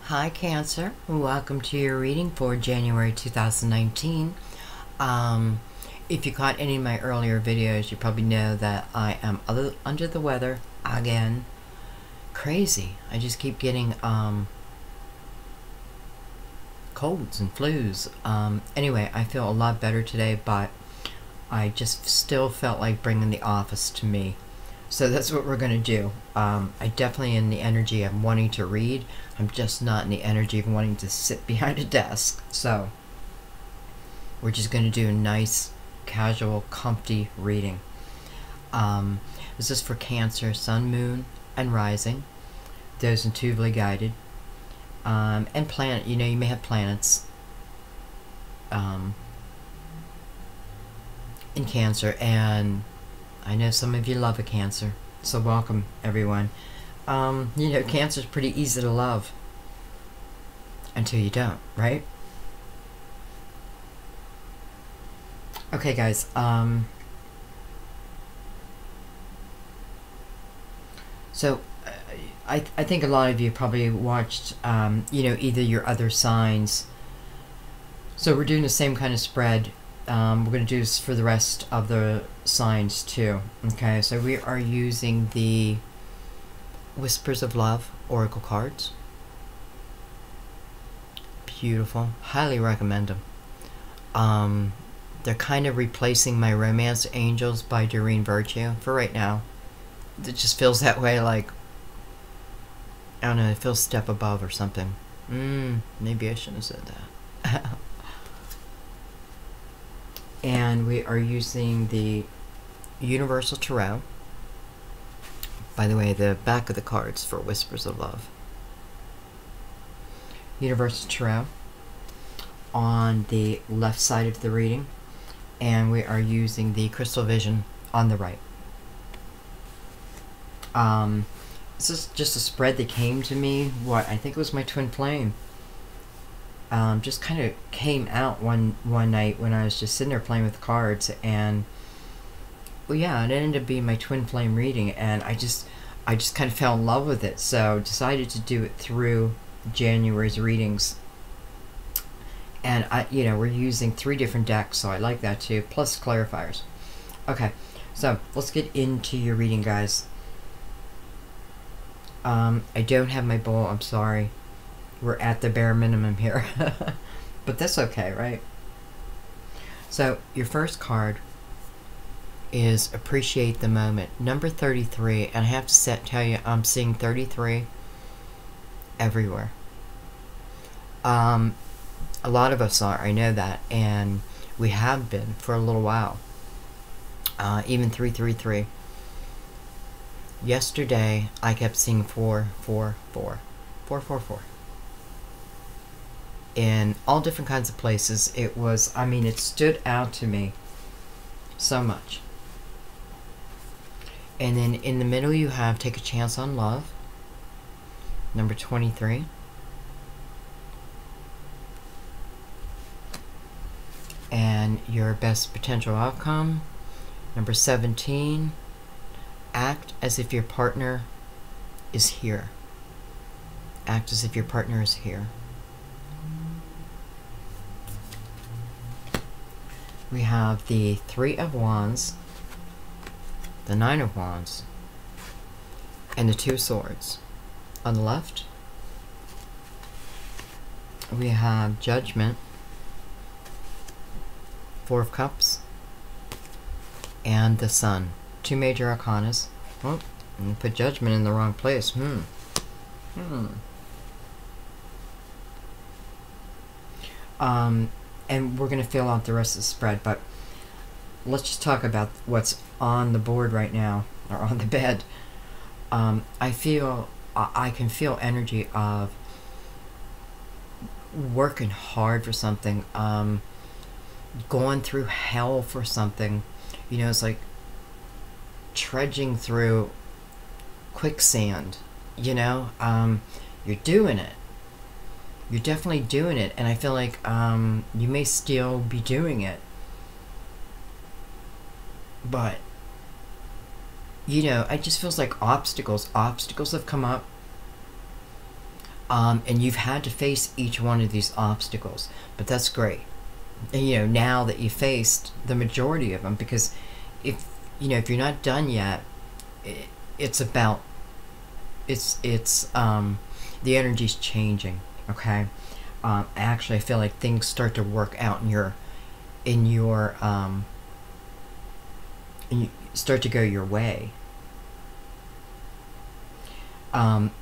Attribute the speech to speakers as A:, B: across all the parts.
A: Hi Cancer, welcome to your reading for January 2019. If you caught any of my earlier videos, you probably know that I am under the weather again. Crazy. I just keep getting colds and flus. Anyway, I feel a lot better today, but I just still felt like bringing the office to me. So that's what we're going to do. I definitely in the energy of wanting to read. I'm just not in the energy of wanting to sit behind a desk. So we're just going to do a nice, casual, comfy reading. This is for Cancer, Sun, Moon, and Rising. Those intuitively guided. And planet, you may have planets in Cancer, and I know some of you love a Cancer, so welcome everyone. Cancer's pretty easy to love until you don't, right? Okay, guys. So I think a lot of you probably watched, either your other signs. So we're doing the same kind of spread. We're going to do this for the rest of the signs too. Okay, so we are using the Whispers of Love Oracle cards. Beautiful. Highly recommend them. They're kind of replacing my Romance Angels by Doreen Virtue for right now. It just feels that way, like, I don't know, it feels step above or something. Maybe I shouldn't have said that. And we are using the Universal Tarot. By the way, the back of the cards for Whispers of Love. Universal Tarot on the left side of the reading. And we are using the Crystal Vision on the right. This is just a spread that came to me. I think it was my twin flame. Just kind of came out one night when I was just sitting there playing with cards, and well, yeah, it ended up being my twin flame reading, and I just kind of fell in love with it, so decided to do it through January's readings. And we're using 3 different decks, so I like that too, plus clarifiers. Okay, so let's get into your reading, guys. I don't have my bowl, I'm sorry. We're at the bare minimum here. But that's okay, right? So, your first card is Appreciate the Moment. Number 33. And I have to tell you, I'm seeing 33 everywhere. A lot of us are, I know that. And we have been for a little while. Even 333. Yesterday, I kept seeing 444. 444. In all different kinds of places. It was, it stood out to me so much. And then in the middle you have Take a Chance on Love, number 23. And Your Best Potential Outcome, number 17. Act as if your partner is here. Act as if your partner is here. We have the 3 of Wands, the 9 of Wands, and the 2 Swords. On the left, we have Judgment, 4 of Cups, and the Sun. 2 major arcanas. Oh, and put Judgment in the wrong place. And we're going to fill out the rest of the spread, but let's just talk about what's on the board right now, or on the bed. I can feel energy of working hard for something, going through hell for something. It's like trudging through quicksand, you're doing it. You're definitely doing it, and I feel like you may still be doing it. But, it just feels like obstacles have come up. And you've had to face each one of these obstacles, but that's great. And, you know, now that you faced the majority of them, because if if you're not done yet, it's about the energy's changing. Okay, actually, I feel like things start to work out in your and you start to go your way.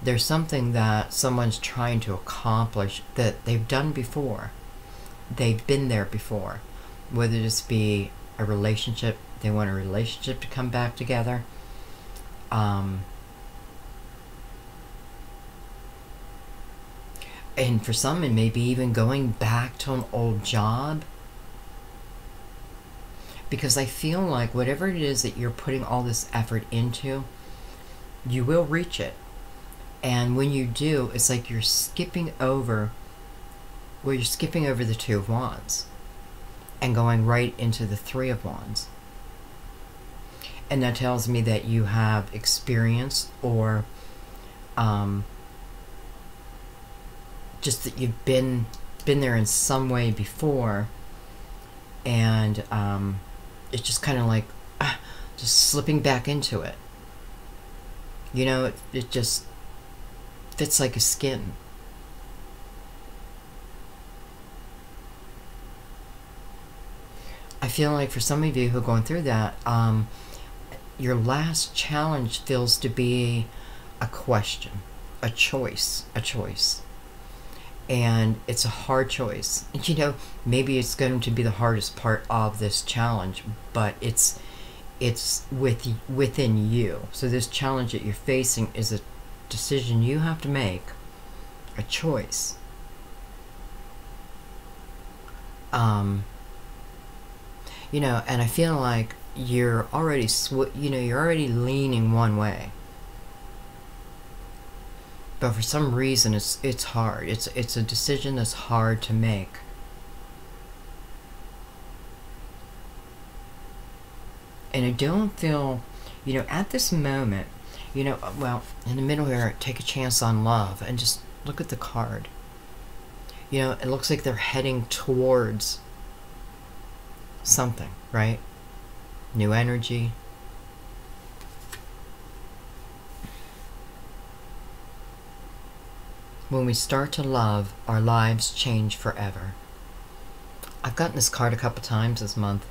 A: There's something that someone's trying to accomplish that they've done before. They've been there before. Whether this be a relationship, they want a relationship to come back together. And for some, it may be even going back to an old job. Because I feel like whatever it is that you're putting all this effort into, you will reach it. And when you do, it's like you're skipping over, you're skipping over the Two of Wands and going right into the Three of Wands. And that tells me that you have experience, or just that you've been there in some way before, and it's just kind of like just slipping back into it. You know, it just fits like a skin. I feel like for some of you who are going through that, your last challenge feels to be a question, a choice. And it's a hard choice. And, you know, maybe it's going to be the hardest part of this challenge, but it's within you. So this challenge that you're facing is a decision you have to make, a choice. You know, and I feel like you're already you're already leaning one way, but for some reason it's hard. It's a decision that's hard to make. And I don't feel, you know, at this moment, you know, well, in the middle here, take a chance on love and just look at the card. You know, it looks like they're heading towards something, right? New energy. When we start to love, our lives change forever. I've gotten this card a couple times this month.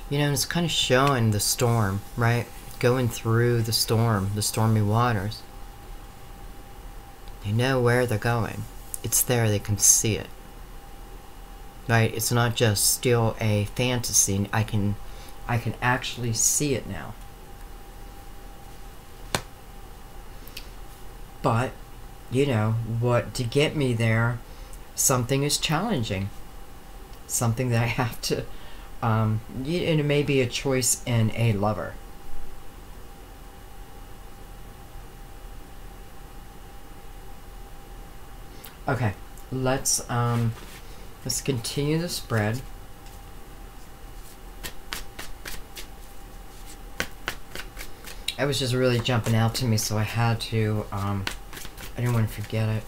A: You know, it's kind of showing the storm, right? Going through the storm, the stormy waters. They know where they're going. It's there, they can see it. Right? It's not just still a fantasy. I can actually see it now. But, you know, what to get me there, something is challenging. Something that I have to, and it may be a choice in a lover. Okay, let's continue the spread. It was just really jumping out to me, so I had to, I didn't want to forget it.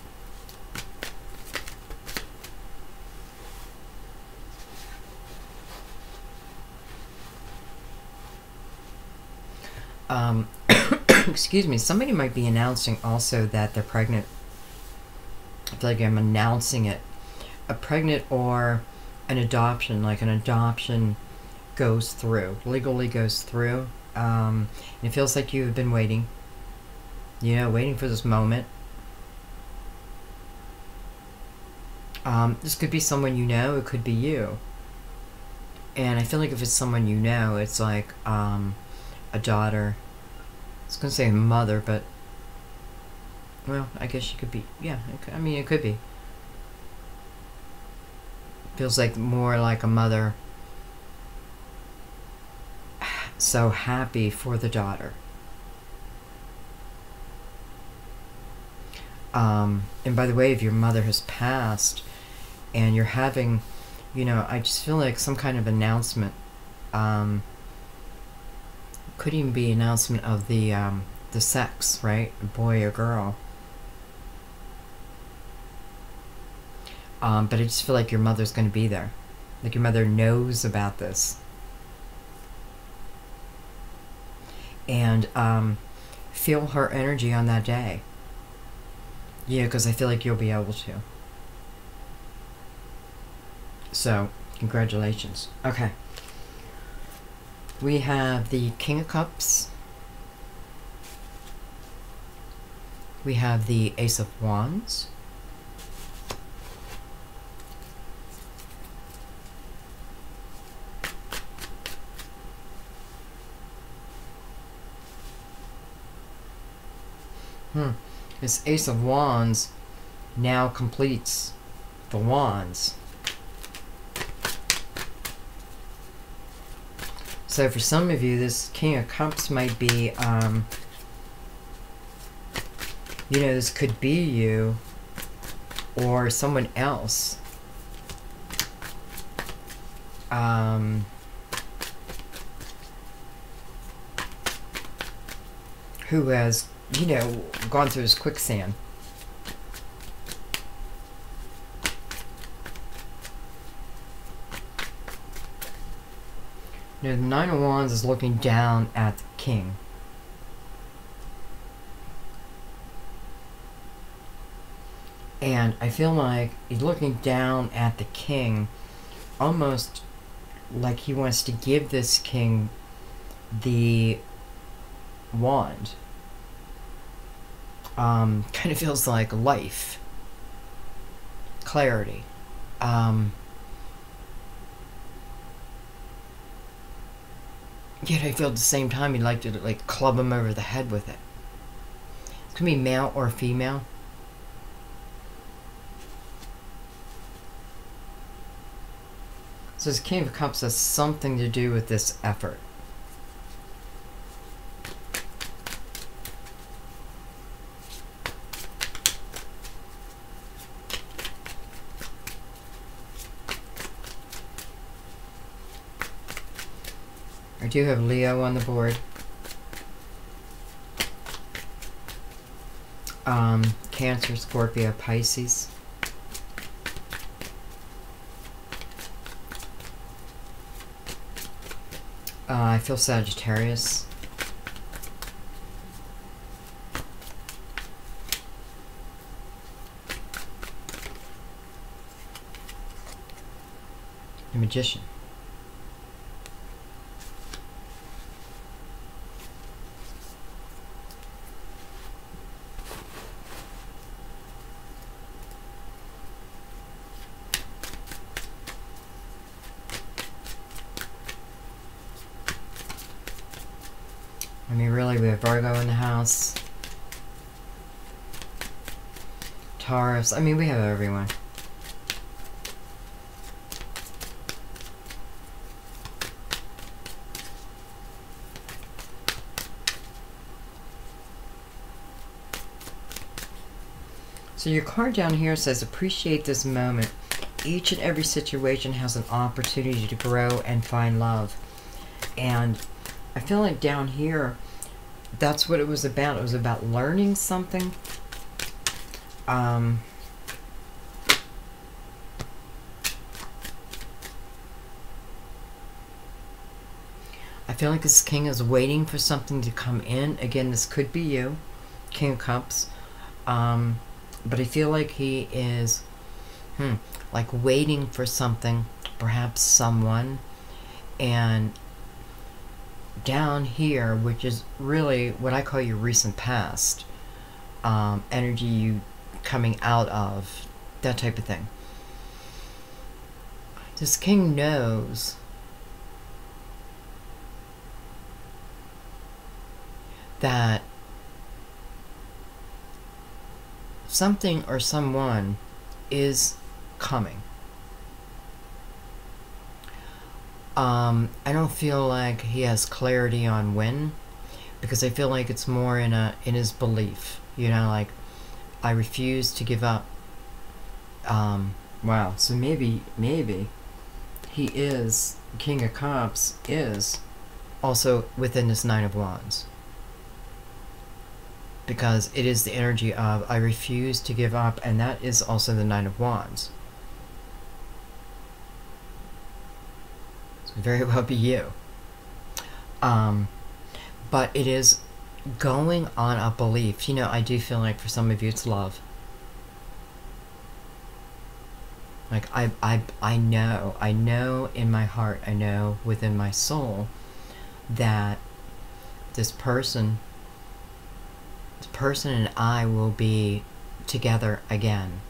A: Excuse me, somebody might be announcing also that they're pregnant. I feel like I'm announcing it. A pregnant or an adoption, like an adoption goes through, legally goes through. And it feels like you've been waiting, you know, waiting for this moment. This could be someone you know, it could be you. And I feel like if it's someone you know, it's like a daughter. I was going to say a mother, but, well, I guess she could be, yeah, I mean, it could be. Feels like more like a mother. So happy for the daughter. And by the way, if your mother has passed and you're having, you know, I just feel like some kind of announcement. Could even be announcement of the sex, right? A boy or girl. But I just feel like your mother's going to be there. Like your mother knows about this. And feel her energy on that day. Yeah, because I feel like you'll be able to. So, congratulations. Okay. We have the King of Cups. We have the Ace of Wands. This Ace of Wands now completes the Wands. So for some of you, this King of Cups might be, you know, this could be you or someone else. Who has, you know, gone through this quicksand. Now, the Nine of Wands is looking down at the King. And I feel like he's looking down at the King, almost like he wants to give this King the wand. Kind of feels like life, clarity. Yet I feel at the same time you'd like to like club him over the head with it. It's gonna be male or female. So this King of Cups has something to do with this effort. I do have Leo on the board. Cancer, Scorpio, Pisces. I feel Sagittarius. The Magician. I mean, really, we have Virgo in the house. Taurus. I mean, we have everyone. So your card down here says, appreciate this moment. Each and every situation has an opportunity to grow and find love. And I feel like down here, that's what it was about. It was about learning something. I feel like this King is waiting for something to come in. Again, this could be you, King of Cups. But I feel like he is, like waiting for something, perhaps someone. And down here, which is really what I call your recent past, energy you coming out of, that type of thing. This King knows that something or someone is coming. I don't feel like he has clarity on when, because I feel like it's more in his belief, you know, like I refuse to give up. Wow, so maybe he is, King of Cups is also within this Nine of Wands, because it is the energy of I refuse to give up, and that is also the Nine of Wands. Could very well be you. But it is going on a belief. You know, I do feel like for some of you it's love. Like I know in my heart, I know within my soul that this person and I will be together again.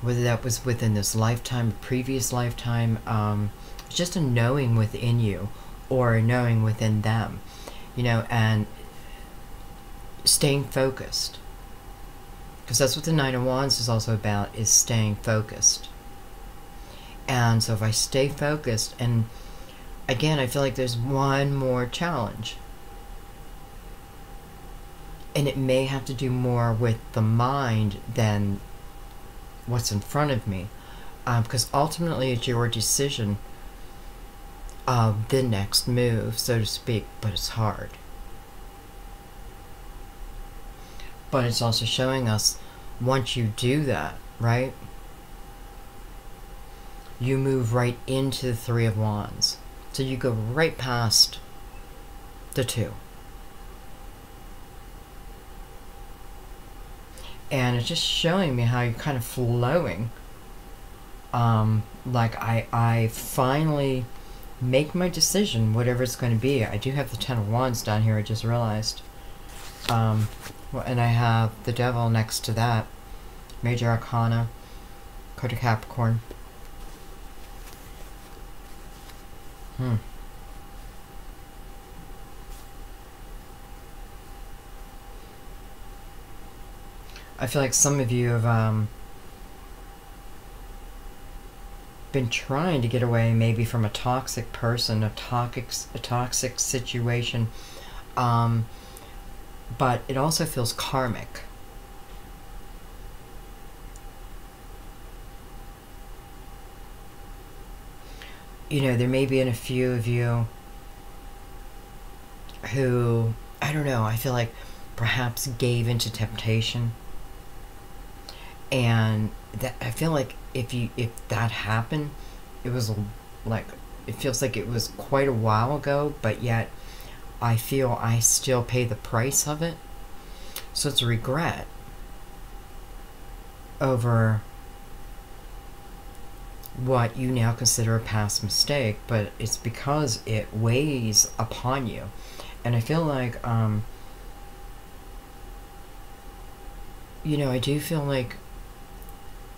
A: Whether that was within this lifetime, previous lifetime, it's just a knowing within you or a knowing within them, you know, and staying focused. Because that's what the Nine of Wands is also about, is staying focused. And so if I stay focused, and again, I feel like there's one more challenge. And it may have to do more with the mind than what's in front of me. Because ultimately it's your decision of the next move, so to speak, but it's hard. But it's also showing us, once you do that, right, you move right into the Three of Wands. So you go right past the Two. And it's just showing me how you're kind of flowing. Like I finally make my decision, whatever it's going to be. I do have the Ten of Wands down here, I just realized. Well, and I have the Devil next to that. Major Arcana, card of Capricorn. I feel like some of you have been trying to get away maybe from a toxic person, a toxic situation, but it also feels karmic. You know, there may be a few of you who, I don't know, I feel like perhaps gave into temptation. And that, I feel like if that happened, it was like, it feels like it was quite a while ago, but yet I feel I still pay the price of it. So it's a regret over what you now consider a past mistake, but it's because it weighs upon you. And I feel like, you know, I do feel like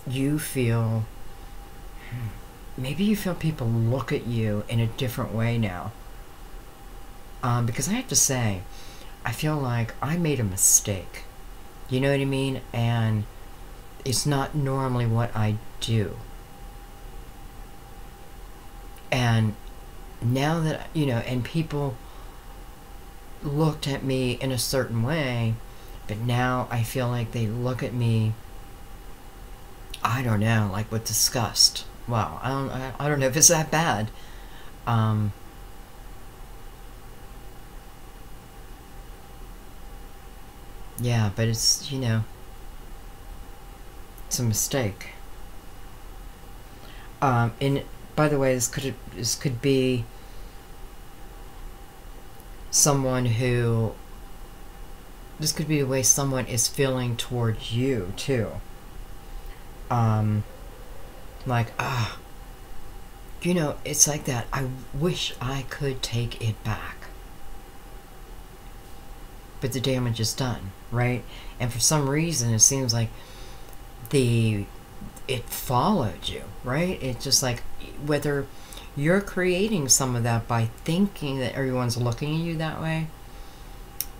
A: you feel, maybe you feel people look at you in a different way now. Because I have to say, I feel like I made a mistake. You know what I mean? And it's not normally what I do. And now that, you know, and people looked at me in a certain way, but now I feel like they look at me, I don't know, like with disgust. Wow, I don't know if it's that bad. Yeah, but it's, you know, it's a mistake. And by the way, this could be someone who, this could be the way someone is feeling towards you too. Like, you know, it's like that. I wish I could take it back. But the damage is done, right? And for some reason, it seems like it followed you, right? It's just like, whether you're creating some of that by thinking that everyone's looking at you that way,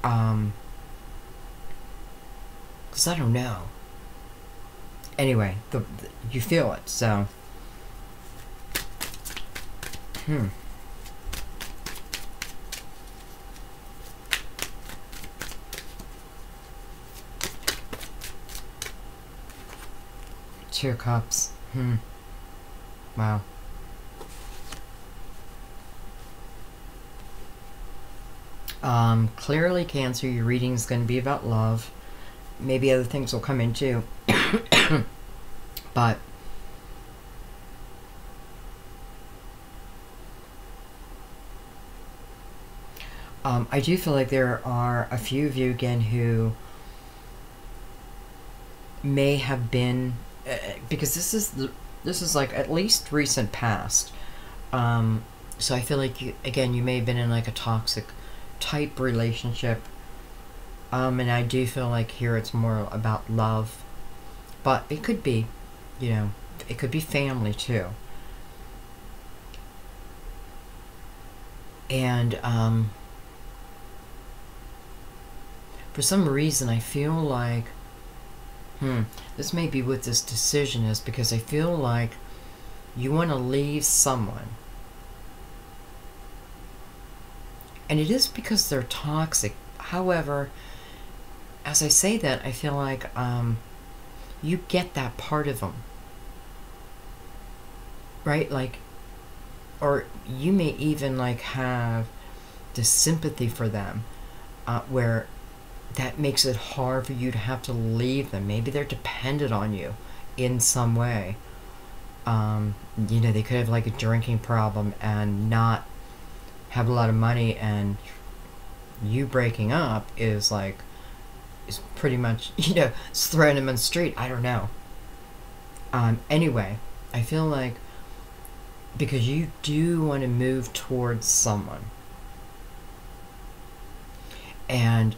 A: because I don't know. Anyway, you feel it, so. Two of Cups. Wow. Clearly, Cancer, your reading is going to be about love. Maybe other things will come in too. But I do feel like there are a few of you again who may have been, because this is like at least recent past. So I feel like you may have been in like a toxic type relationship. And I do feel like here it's more about love, but it could be, it could be family too. And for some reason I feel like this may be what this decision is, because I feel like you want to leave someone, and it is because they're toxic. However, as I say that, I feel like you get that part of them, right? Like, or you may even like have this sympathy for them, where that makes it hard for you to have to leave them. Maybe they're dependent on you in some way. They could have like a drinking problem and not have a lot of money, and you breaking up is pretty much, it's throwing them on the street. I don't know. Anyway, I feel like because you do want to move towards someone, and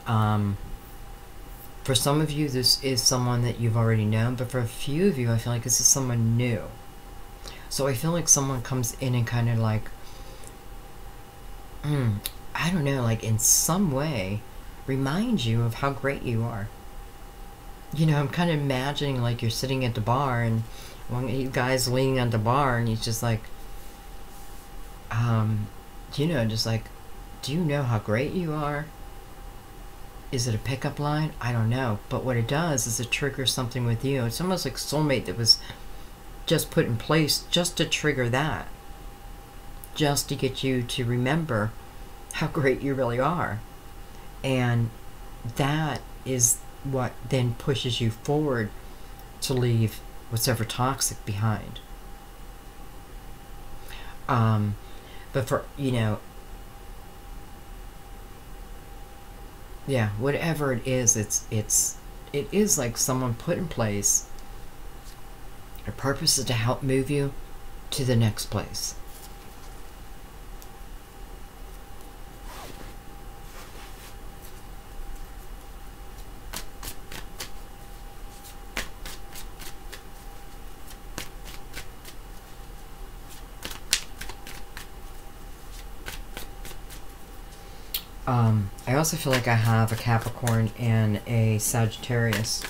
A: for some of you this is someone that you've already known, but for a few of you I feel like this is someone new. So I feel like someone comes in and kind of like, I don't know, like in some way reminds you of how great you are. I'm kind of imagining like you're sitting at the bar, and one of you guys leaning on the bar, and he's just like, just like, do you know how great you are? Is it a pickup line? I don't know. But what it does is it triggers something with you. It's almost like a soulmate that was just put in place just to trigger that. Just to get you to remember how great you really are. And that is what then pushes you forward to leave what's ever toxic behind. But for, yeah, whatever it is, it is like someone put in place. Their purpose is to help move you to the next place. I also feel like I have a Capricorn and a Sagittarius.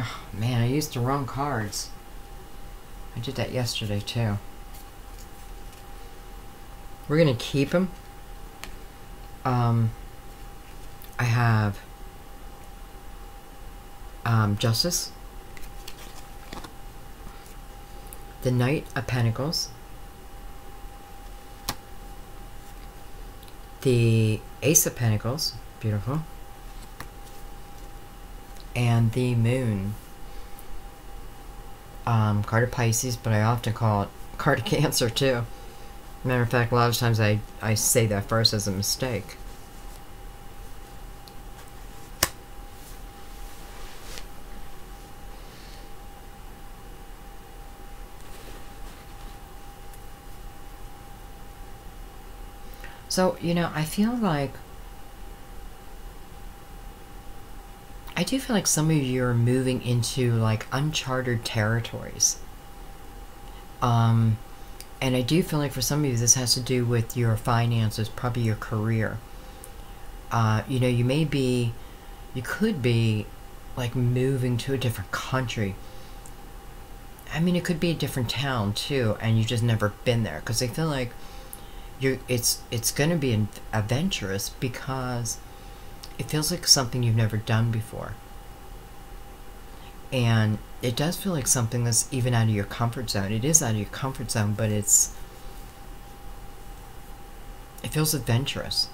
A: Oh, man, I used the wrong cards. I did that yesterday, too. We're going to keep them. I have Justice, the Knight of Pentacles, the Ace of Pentacles, beautiful, and the Moon. Card of Pisces, but I often call it card of Cancer too. Matter of fact, a lot of times I say that first as a mistake. So, I feel like I do feel like some of you are moving into like uncharted territories. And I do feel like for some of you this has to do with your finances, probably your career. You could be like moving to a different country. I mean, it could be a different town too, and you've just never been there. Because I feel like it's going to be adventurous because it feels like something you've never done before. And it does feel like something that's even out of your comfort zone. It is out of your comfort zone, but it feels adventurous.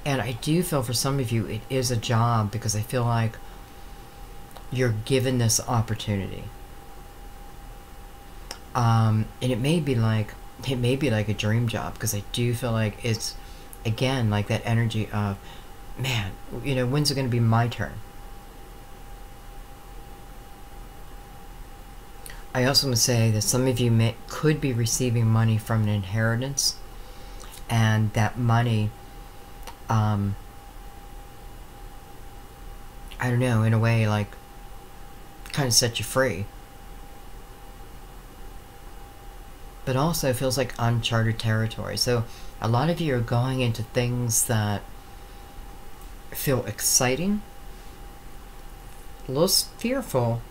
A: And I do feel for some of you it is a job, because I feel like you're given this opportunity. And it may be like a dream job, because I do feel like it's, again, like that energy of, man, you know, when's it going to be my turn? I also want to say that some of you could be receiving money from an inheritance, and that money, I don't know, in a way, like, kind of set you free. But also it feels like uncharted territory. So a lot of you are going into things that feel exciting, a little fearful,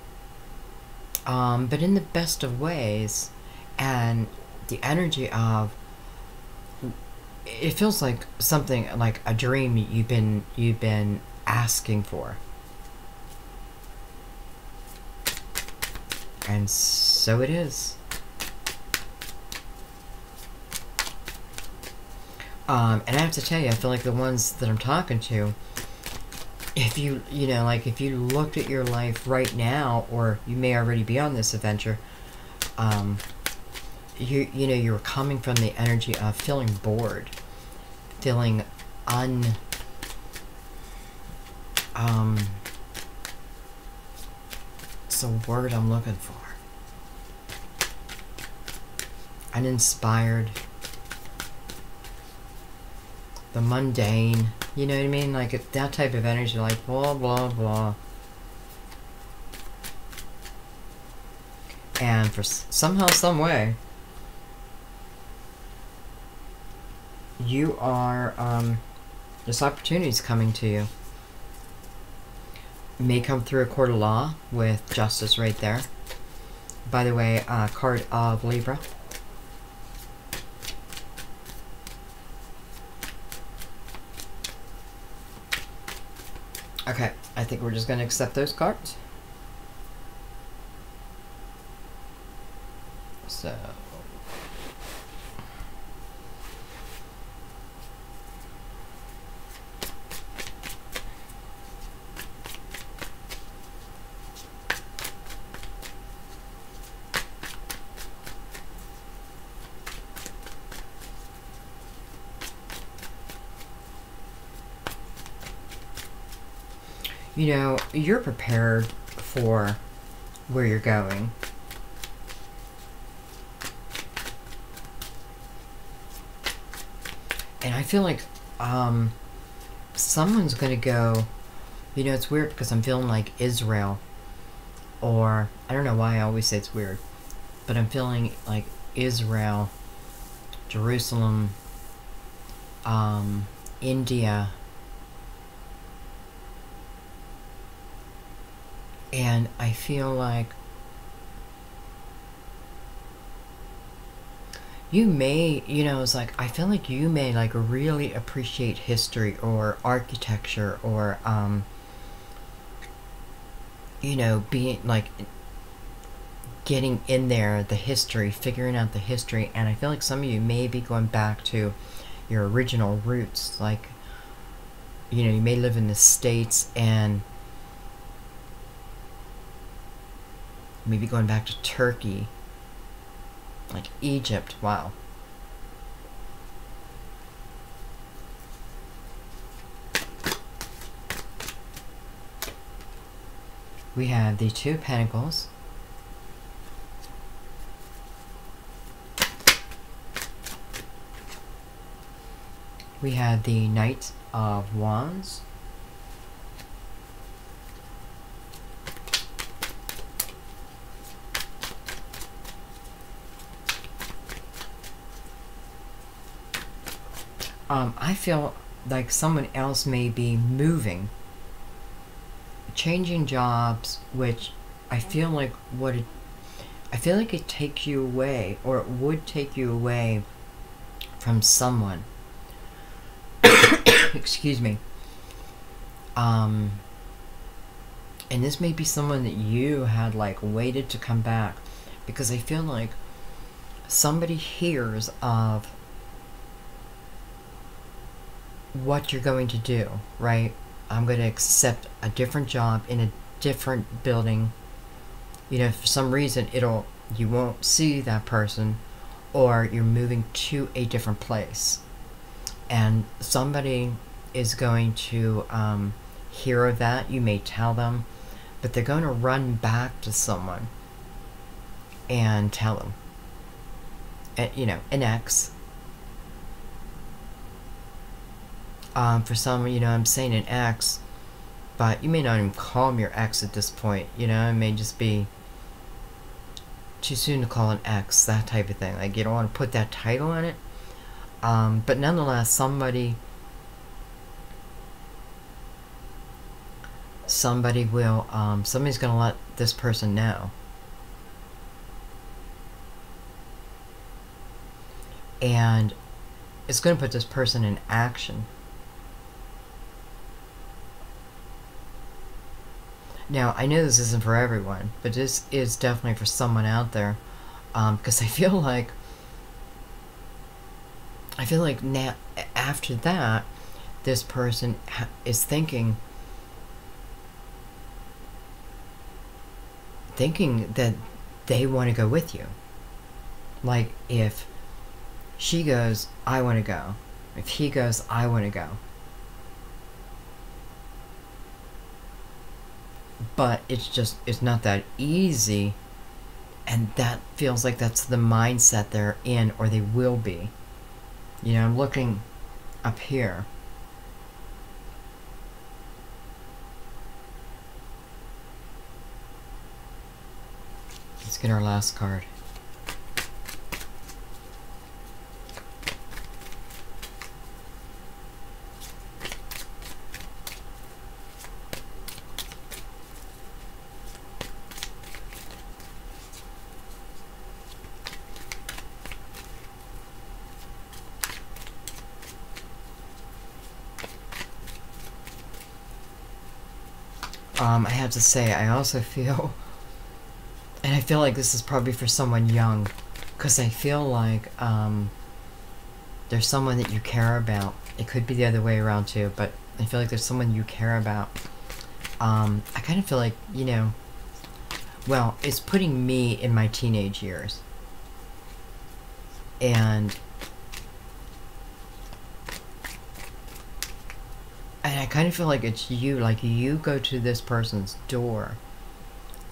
A: but in the best of ways. And the energy of, it feels like something like a dream you've been asking for. And so it is. And I have to tell you, I feel like the ones that I'm talking to, if you know, like, if you looked at your life right now, or you may already be on this adventure, you know, you're coming from the energy of feeling bored, feeling it's the word I'm looking for. Uninspired. The mundane. You know what I mean? Like that type of energy, like blah, blah, blah. And for somehow, some way, you are, this opportunity is coming to you. It may come through a court of law with justice right there. By the way, card of Libra. Okay, I think we're just going to accept those cards. So, you know, you're prepared for where you're going. And I feel like someone's going to go, you know, it's weird because I'm feeling like Israel, or I don't know why I always say it's weird, but I'm feeling like Israel, Jerusalem, India. And I feel like you may, you know, it's like, I feel like you may like really appreciate history or architecture, or, you know, being like getting in there, the history, figuring out the history. And I feel like some of you may be going back to your original roots. Like, you know, you may live in the States and maybe going back to Turkey, like Egypt. Wow. We have the Two of Pentacles. We have the Knight of Wands. I feel like someone else may be moving changing jobs, which I feel like I feel like it takes you away, or it would take you away from someone. Excuse me. And this may be someone that you had like waited to come back, because I feel like somebody hears of what you're going to do, right? I'm going to accept a different job in a different building. You know, for some reason you won't see that person, or you're moving to a different place. And somebody is going to hear of that. You may tell them, but they're going to run back to someone and tell them. You know, an ex. For some, you know, I'm saying an ex, but you may not even call them your ex at this point. You know, it may just be too soon to call an ex, that type of thing. Like, you don't want to put that title on it. But nonetheless, somebody will, somebody's going to let this person know. And it's going to put this person in action. Now, I know this isn't for everyone, but this is definitely for someone out there. Because I feel like now, after that, this person is thinking that they want to go with you. Like, if she goes, I want to go. If he goes, I want to go. But it's not that easy, and that feels like that's the mindset they're in, or they will be. You know, I'm looking up here. Let's get our last card. I have to say, I also feel, and I feel like this is probably for someone young, because I feel like there's someone that you care about. It could be the other way around too, but I feel like there's someone you care about. I kind of feel like, you know, well, it's putting me in my teenage years. And I kind of feel like it's you, like you go to this person's door,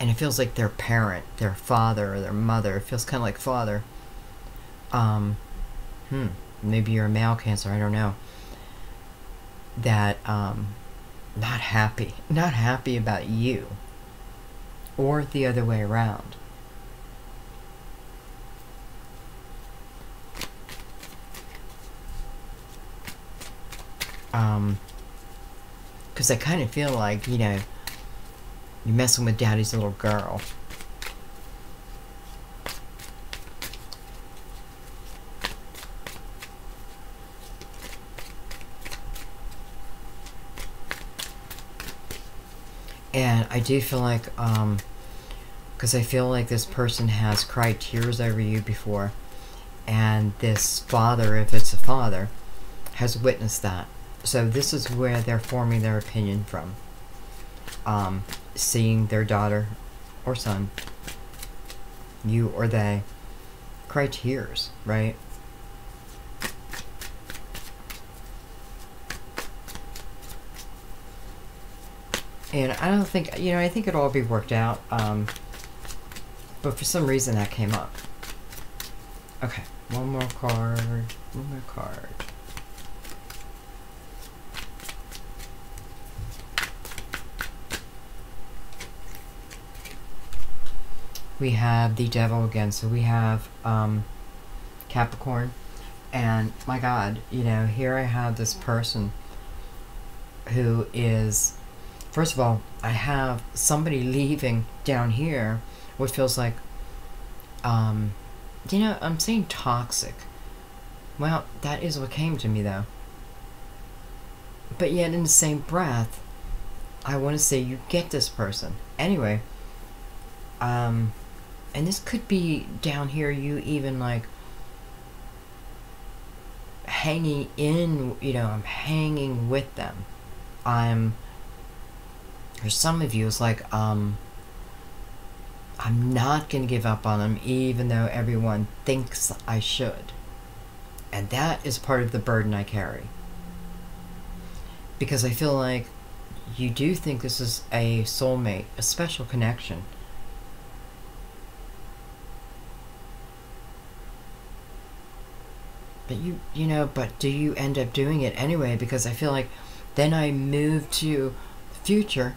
A: and it feels like their parent, their father, or their mother. It feels kind of like father. Maybe you're a male Cancer, I don't know. That, not happy about you, or the other way around. Because I kind of feel like, you know, you're messing with daddy's little girl. And I do feel like, because I feel like this person has cried tears over you before, and this father, if it's a father, has witnessed that. So this is where they're forming their opinion from. Seeing their daughter or son, you or they, cry tears, right? And I don't think, you know, I think it'll all be worked out. But for some reason that came up. Okay, one more card. One more card. We have the Devil again. So we have Capricorn. And my God, you know, here I have this person who is first of all, I have somebody leaving down here, what feels like, you know, I'm saying toxic. Well, that is what came to me though. But yet in the same breath, I want to say you get this person. Anyway, and this could be down here, you even like hanging in, you know, I'm hanging with them. For some of you, it's like, I'm not going to give up on them even though everyone thinks I should. And that is part of the burden I carry. Because I feel like you do think this is a soulmate, a special connection. But you know, but do you end up doing it anyway? Because I feel like then I move to the future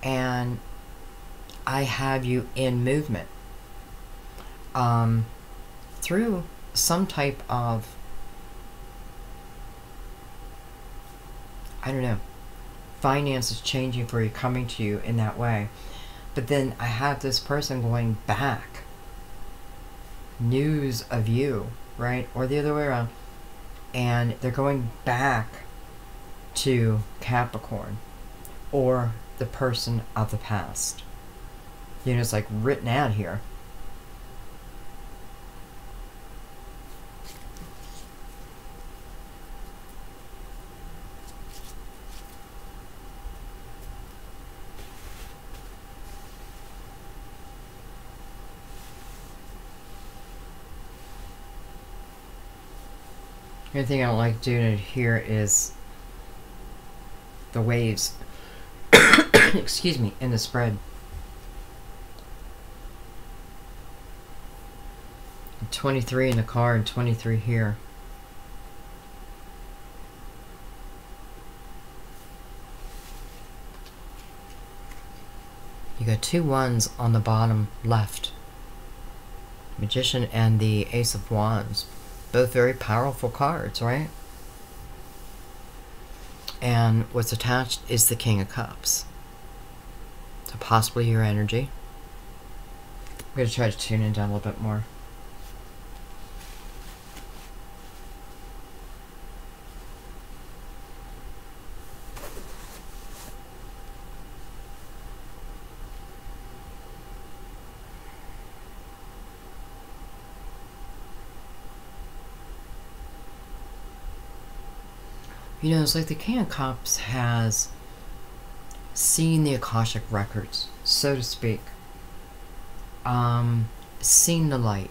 A: and I have you in movement. Through some type of, I don't know, finances changing for you, coming to you in that way. But then I have this person going back. News of you, right? Or the other way around. And they're going back to Capricorn. Or the person of the past. You know, it's like written out here. The only thing I don't like doing here is the waves. Excuse me, in the spread. 23 in the car and 23 here. You got 2 ones on the bottom left. Magician and the Ace of Wands. Both very powerful cards, right? And what's attached is the King of Cups. So possibly your energy. I'm going to try to tune in down a little bit more. You know, it's like the King of Cups has seen the Akashic records, so to speak. Seen the light.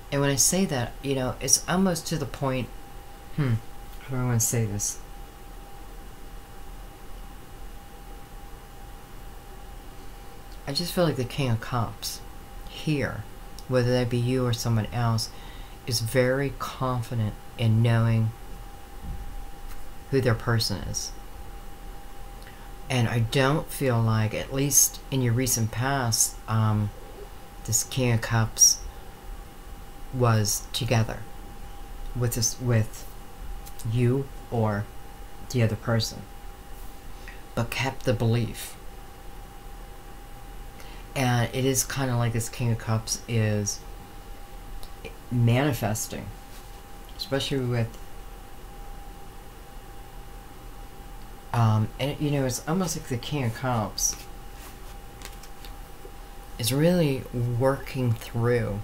A: And when I say that, you know, it's almost to the point, how do I want to say this? I just feel like the King of Cups here, whether that be you or someone else, is very confident in knowing who their person is. And I don't feel like, at least in your recent past, this King of Cups was together with you or the other person, but kept the belief. And it is kind of like this King of Cups is manifesting, especially with and you know, it's almost like the King of Cups is really working through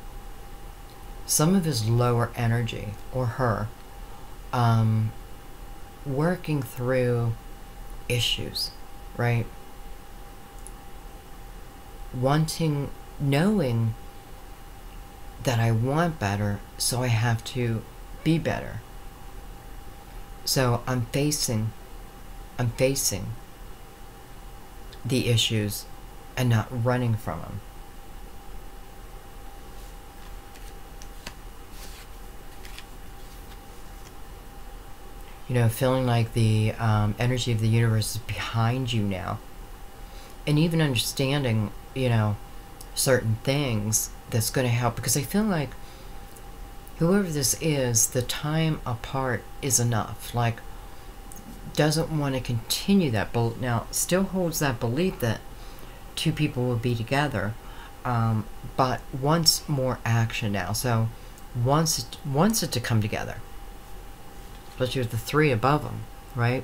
A: some of his lower energy, or her, working through issues, right? Knowing that I want better, so I have to be better. So I'm facing the issues and not running from them. You know, feeling like the energy of the universe is behind you now. And even understanding, you know, certain things that's going to help. Because I feel like whoever this is, the time apart is enough. Like, doesn't want to continue that. Now, still holds that belief that two people will be together, but wants more action now. So wants it to come together. Especially with the 3 above them, right?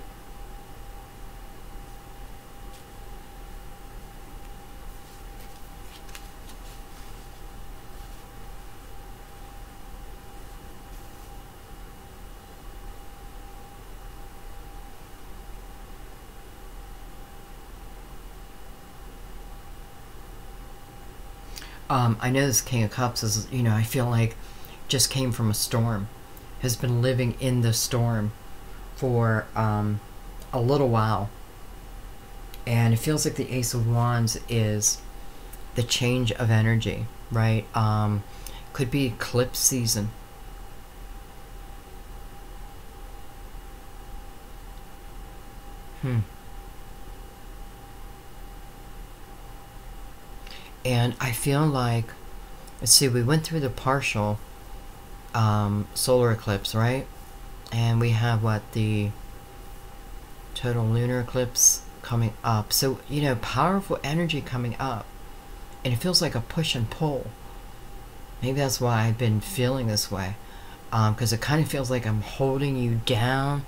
A: I know this King of Cups is, I feel like just came from a storm, has been living in the storm for a little while. And it feels like the Ace of Wands is the change of energy, right? Could be eclipse season. And I feel like, let's see, we went through the partial solar eclipse, right? And we have the total lunar eclipse coming up. So, powerful energy coming up. And it feels like a push and pull. Maybe that's why I've been feeling this way. Because it kind of feels like I'm holding you down,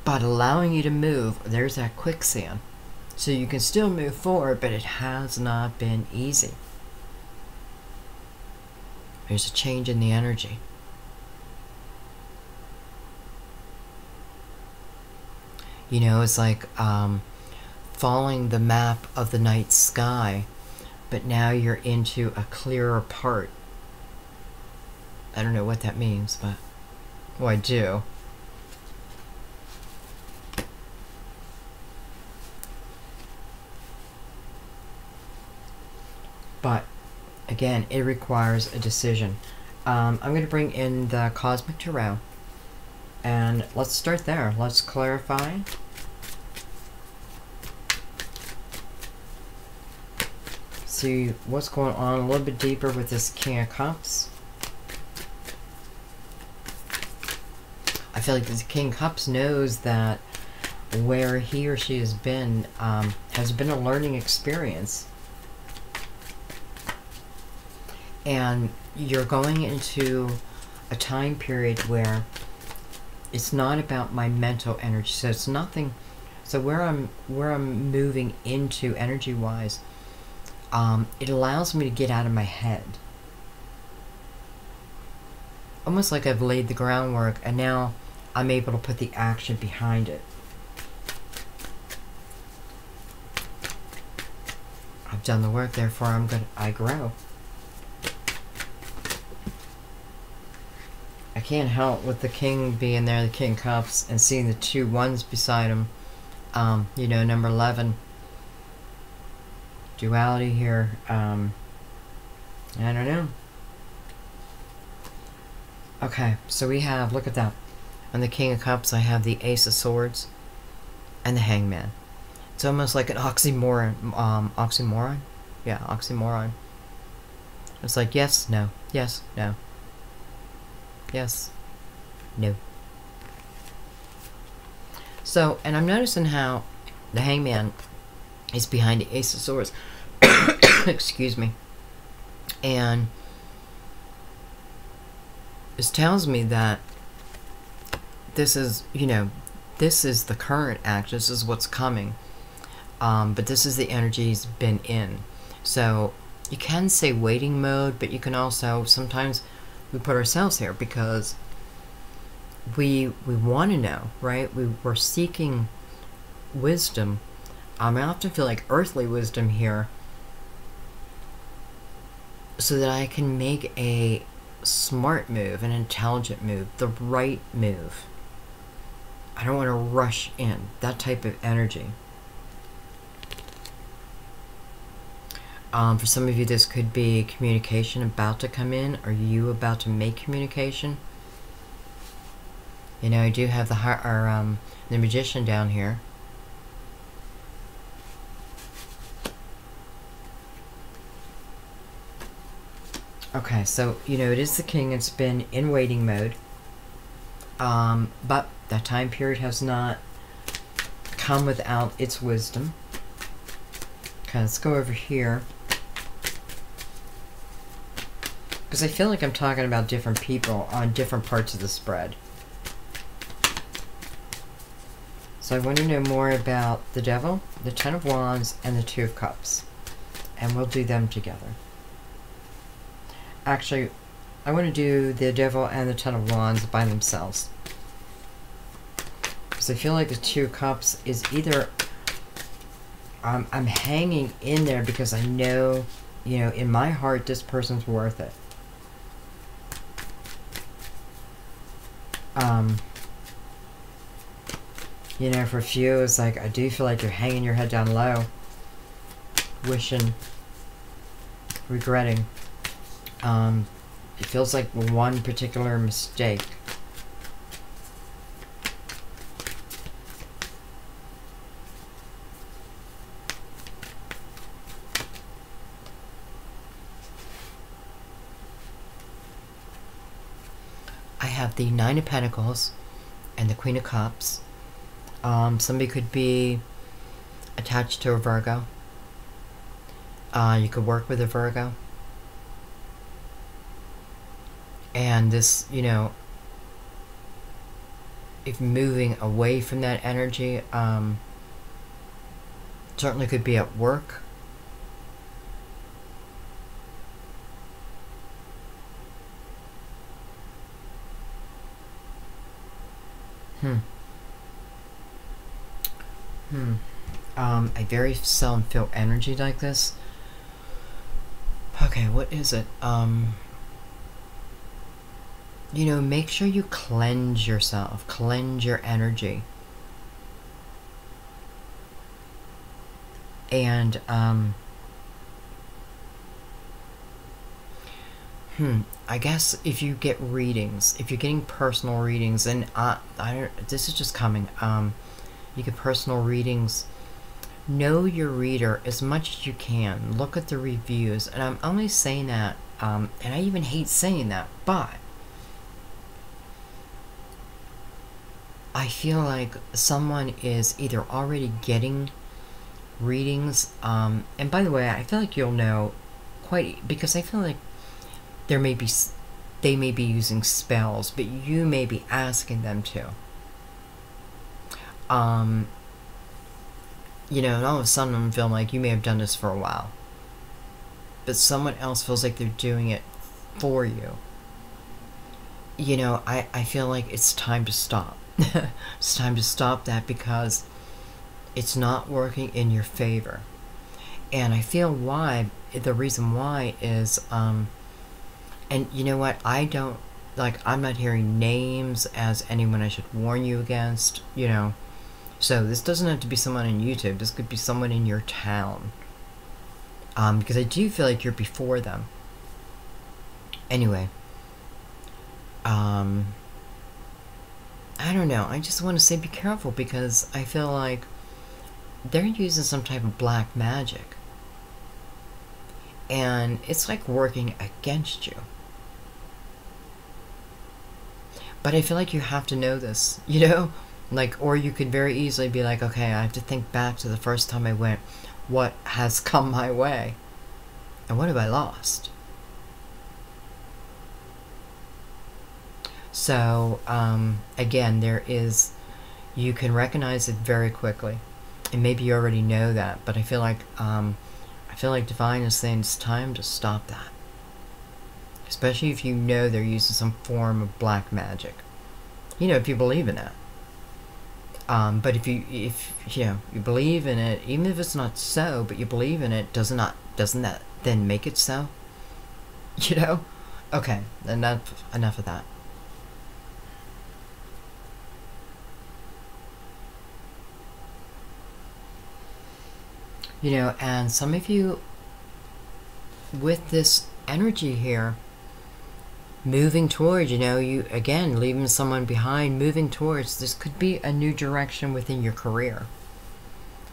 A: but allowing you to move. There's that quicksand. So you can still move forward, but it has not been easy. There's a change in the energy. It's like following the map of the night sky, but now you're into a clearer part. I don't know what that means, but, well, I do. But, again, it requires a decision. I'm going to bring in the Cosmic Tarot. And let's start there. Let's clarify. See what's going on a little bit deeper with this King of Cups. I feel like this King of Cups knows that where he or she has been a learning experience. And you're going into a time period where it's not about my mental energy. So it's nothing. So where I'm moving into energy wise, it allows me to get out of my head. Almost like I've laid the groundwork and now I'm able to put the action behind it. I've done the work, therefore I grow. I can't help with the King being there, the King of Cups, and seeing the 2 ones beside him. Number 11. Duality here. I don't know. Okay, so we have, look at that. On the King of Cups, I have the Ace of Swords and the Hangman. It's almost like an oxymoron. Oxymoron? Yeah, oxymoron. It's like, yes, no, yes, no. Yes. No. So, and I'm noticing how the Hangman is behind the Ace of Swords. Excuse me. And this tells me that this is, this is the current act. This is what's coming. But this is the energy he's been in. So, you can say waiting mode, but you can also sometimes we put ourselves here because we want to know, right? We're seeking wisdom. I often feel like earthly wisdom here so that I can make a smart move, an intelligent move, the right move. I don't want to rush in. That type of energy. For some of you, this could be communication about to come in, or you about to make communication. I do have the Magician down here. Okay, so, it is the King. It's been in waiting mode. But that time period has not come without its wisdom. Okay, let's go over here. Because I feel like I'm talking about different people on different parts of the spread. So I want to know more about the Devil, the Ten of Wands, and the Two of Cups. And we'll do them together. Actually, I want to do the Devil and the Ten of Wands by themselves. Because I feel like the Two of Cups is either... I'm hanging in there because I know, you know, in my heart, this person's worth it. You know, for a few, it's like, I do feel like you're hanging your head down low. Wishing. Regretting. It feels like one particular mistake. I have the Nine of Pentacles and the Queen of Cups. Somebody could be attached to a Virgo. You could work with a Virgo. And this, you know, if moving away from that energy, certainly could be at work. I very seldom feel energy like this. Okay, what is it? You know, make sure you cleanse yourself, cleanse your energy. And, I guess if you get readings, if you're getting personal readings, and this is just coming, you get personal readings, know your reader as much as you can. Look at the reviews, and I'm only saying that, and I even hate saying that, but I feel like someone is either already getting readings, and by the way, I feel like you'll know because I feel like they may be using spells, but you may be asking them to. You know, and all of a sudden I'm feeling like you may have done this for a while, but someone else feels like they're doing it for you. You know, I feel like it's time to stop. It's time to stop that because it's not working in your favor. And I feel the reason why is, and you know what, I'm not hearing names as anyone I should warn you against, you know. So this doesn't have to be someone on YouTube. This could be someone in your town. Because I do feel like you're before them. Anyway. I don't know. I just want to say be careful because I feel like they're using some type of black magic. And it's like working against you. But I feel like you have to know this, you know? Like, or you could very easily be like, okay, I have to think back to the first time I went. What has come my way? And what have I lost? So, again, you can recognize it very quickly. And maybe you already know that, but I feel like Divine is saying it's time to stop that. Especially if you know they're using some form of black magic. You know, if you believe in it. But if you know, you believe in it, even if it's not so, but you believe in it, doesn't that then make it so? You know? Okay, enough of that. You know, and some of you, with this energy here, moving towards, you know, you, again, leaving someone behind, moving towards, this could be a new direction within your career.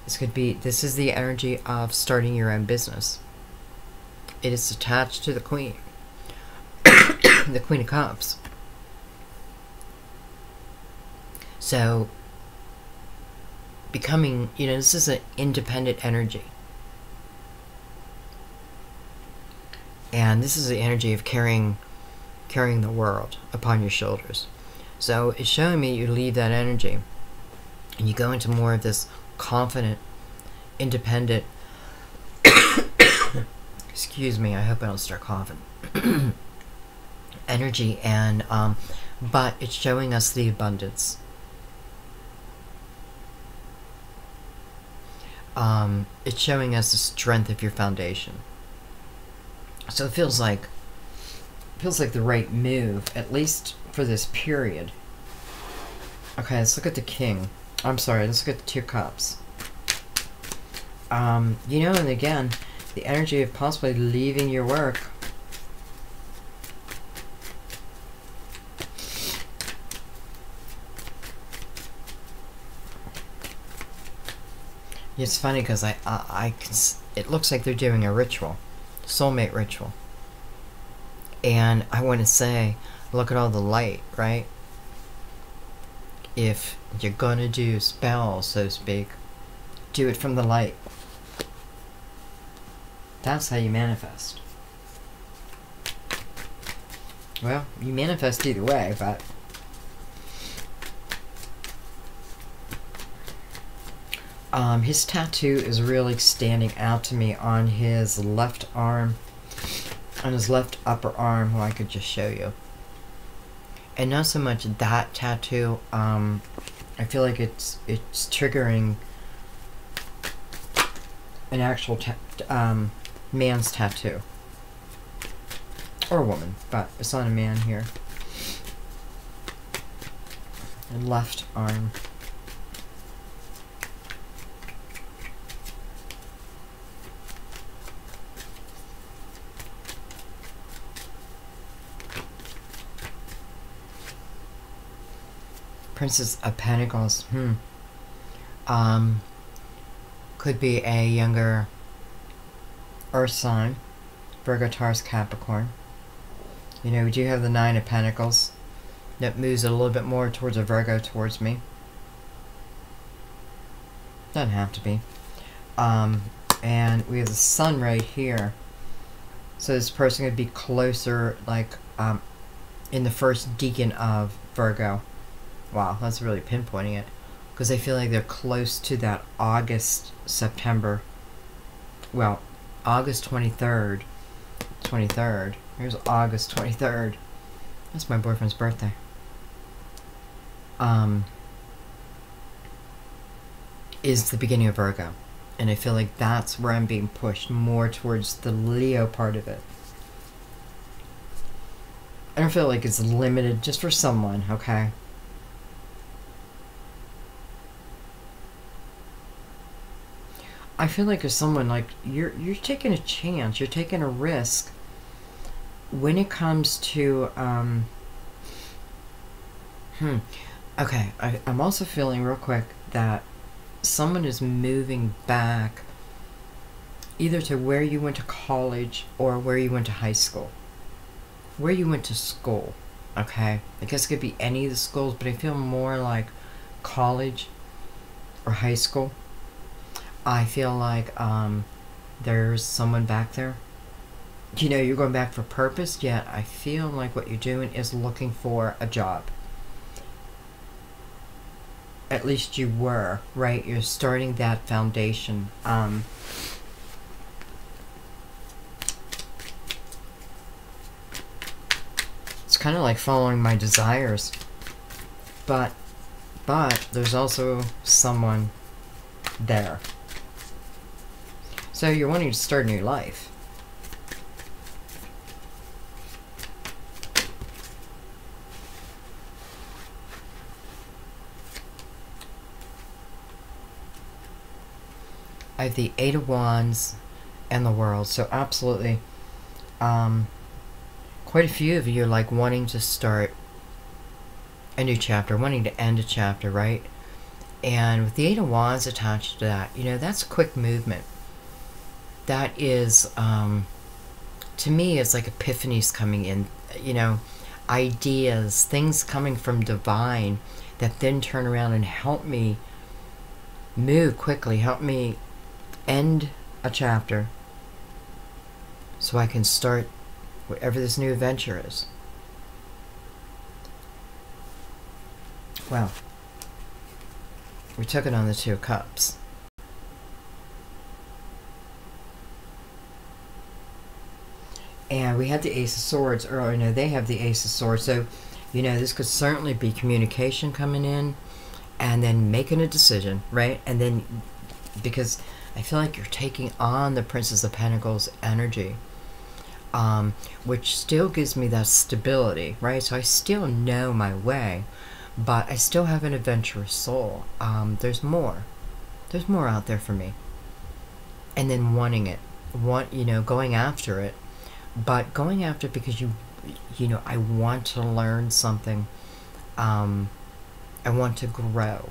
A: This is the energy of starting your own business. It is attached to the Queen. The Queen of Cups. So, becoming, you know, this is an independent energy. And this is the energy of carrying the world upon your shoulders. So it's showing me you leave that energy and you go into more of this confident, independent, excuse me, I hope I don't start coughing, energy, and but it's showing us the abundance. It's showing us the strength of your foundation. So it feels like the right move, at least for this period. Okay, let's look at the King. I'm sorry, let's look at the 2 Cups. You know, and again, the energy of possibly leaving your work. It's funny because it looks like they're doing a ritual, soulmate ritual. And I want to say, look at all the light, right? If you're gonna do spells, so to speak, do it from the light. That's how you manifest. Well, you manifest either way, but his tattoo is really standing out to me on his left arm, on his left upper arm, who I could just show you. And not so much that tattoo, I feel like it's triggering an actual man's tattoo. Or a woman, but it's on a man here. And left arm. Princess of Pentacles. Could be a younger Earth sign. Virgo, Taurus, Capricorn. You know, we do have the 9 of Pentacles. That moves it a little bit more towards a Virgo towards me. Doesn't have to be. And we have the Sun right here. So this person could be closer, like, in the first decan of Virgo. Wow, that's really pinpointing it. Because I feel like they're close to that August, September. Well, August 23rd. 23rd. Here's August 23rd. That's my boyfriend's birthday. Is the beginning of Virgo. And I feel like that's where I'm being pushed more towards the Leo part of it. I don't feel like it's limited just for someone, okay? I feel like as someone, like, you're taking a chance, you're taking a risk when it comes to, okay, I'm also feeling real quick that someone is moving back either to where you went to college or where you went to high school. Where you went to school, okay? I guess it could be any of the schools, but I feel more like college or high school. I feel like there's someone back there. You know, you're going back for purpose, yet I feel like what you're doing is looking for a job. At least you were, right? You're starting that foundation. It's kind of like following my desires. But there's also someone there. So you're wanting to start a new life. I have the 8 of Wands and the World. So absolutely, quite a few of you are like wanting to start a new chapter, wanting to end a chapter, right? And with the 8 of Wands attached to that, you know, that's quick movement. That is, to me, it's like epiphanies coming in, you know, ideas, things coming from divine that then turn around and help me move quickly. Help me end a chapter so I can start whatever this new adventure is. Well, we took it on the Two of Cups. And we had the Ace of Swords earlier. No, they have the Ace of Swords. So, you know, this could certainly be communication coming in and then making a decision, right? And then, because I feel like you're taking on the Princess of Pentacles energy, which still gives me that stability, right? So I still know my way, but I still have an adventurous soul. There's more. There's more out there for me. And then wanting it. You know, going after it. But going after it because you know, I want to learn something. I want to grow.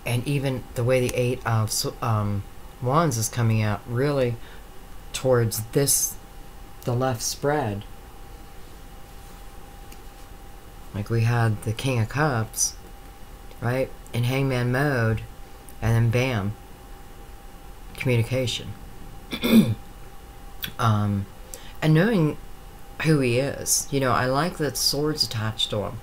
A: And even the way the Eight of Wands is coming out, really towards this, the left spread. Like we had the King of Cups, right, in Hangman mode, and then bam, communication. And knowing who he is, you know, I like that swords attached to him.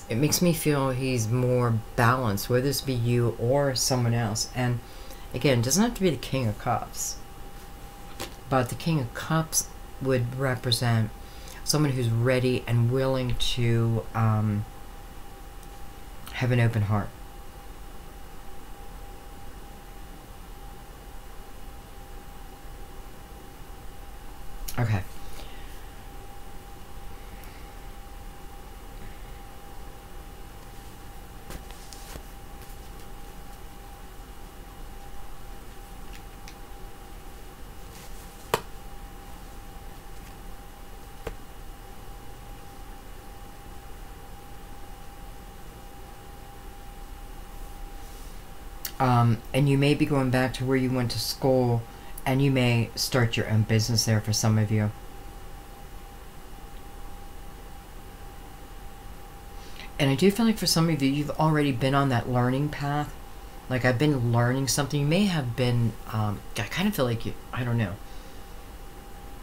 A: It makes me feel he's more balanced, whether this be you or someone else. And again, it doesn't have to be the King of Cups, but the King of Cups would represent someone who's ready and willing to have an open heart. Okay. And you may be going back to where you went to school, and you may start your own business there for some of you. And I do feel like for some of you, you've already been on that learning path. Like, I've been learning something. You may have been, I kind of feel like you, I don't know.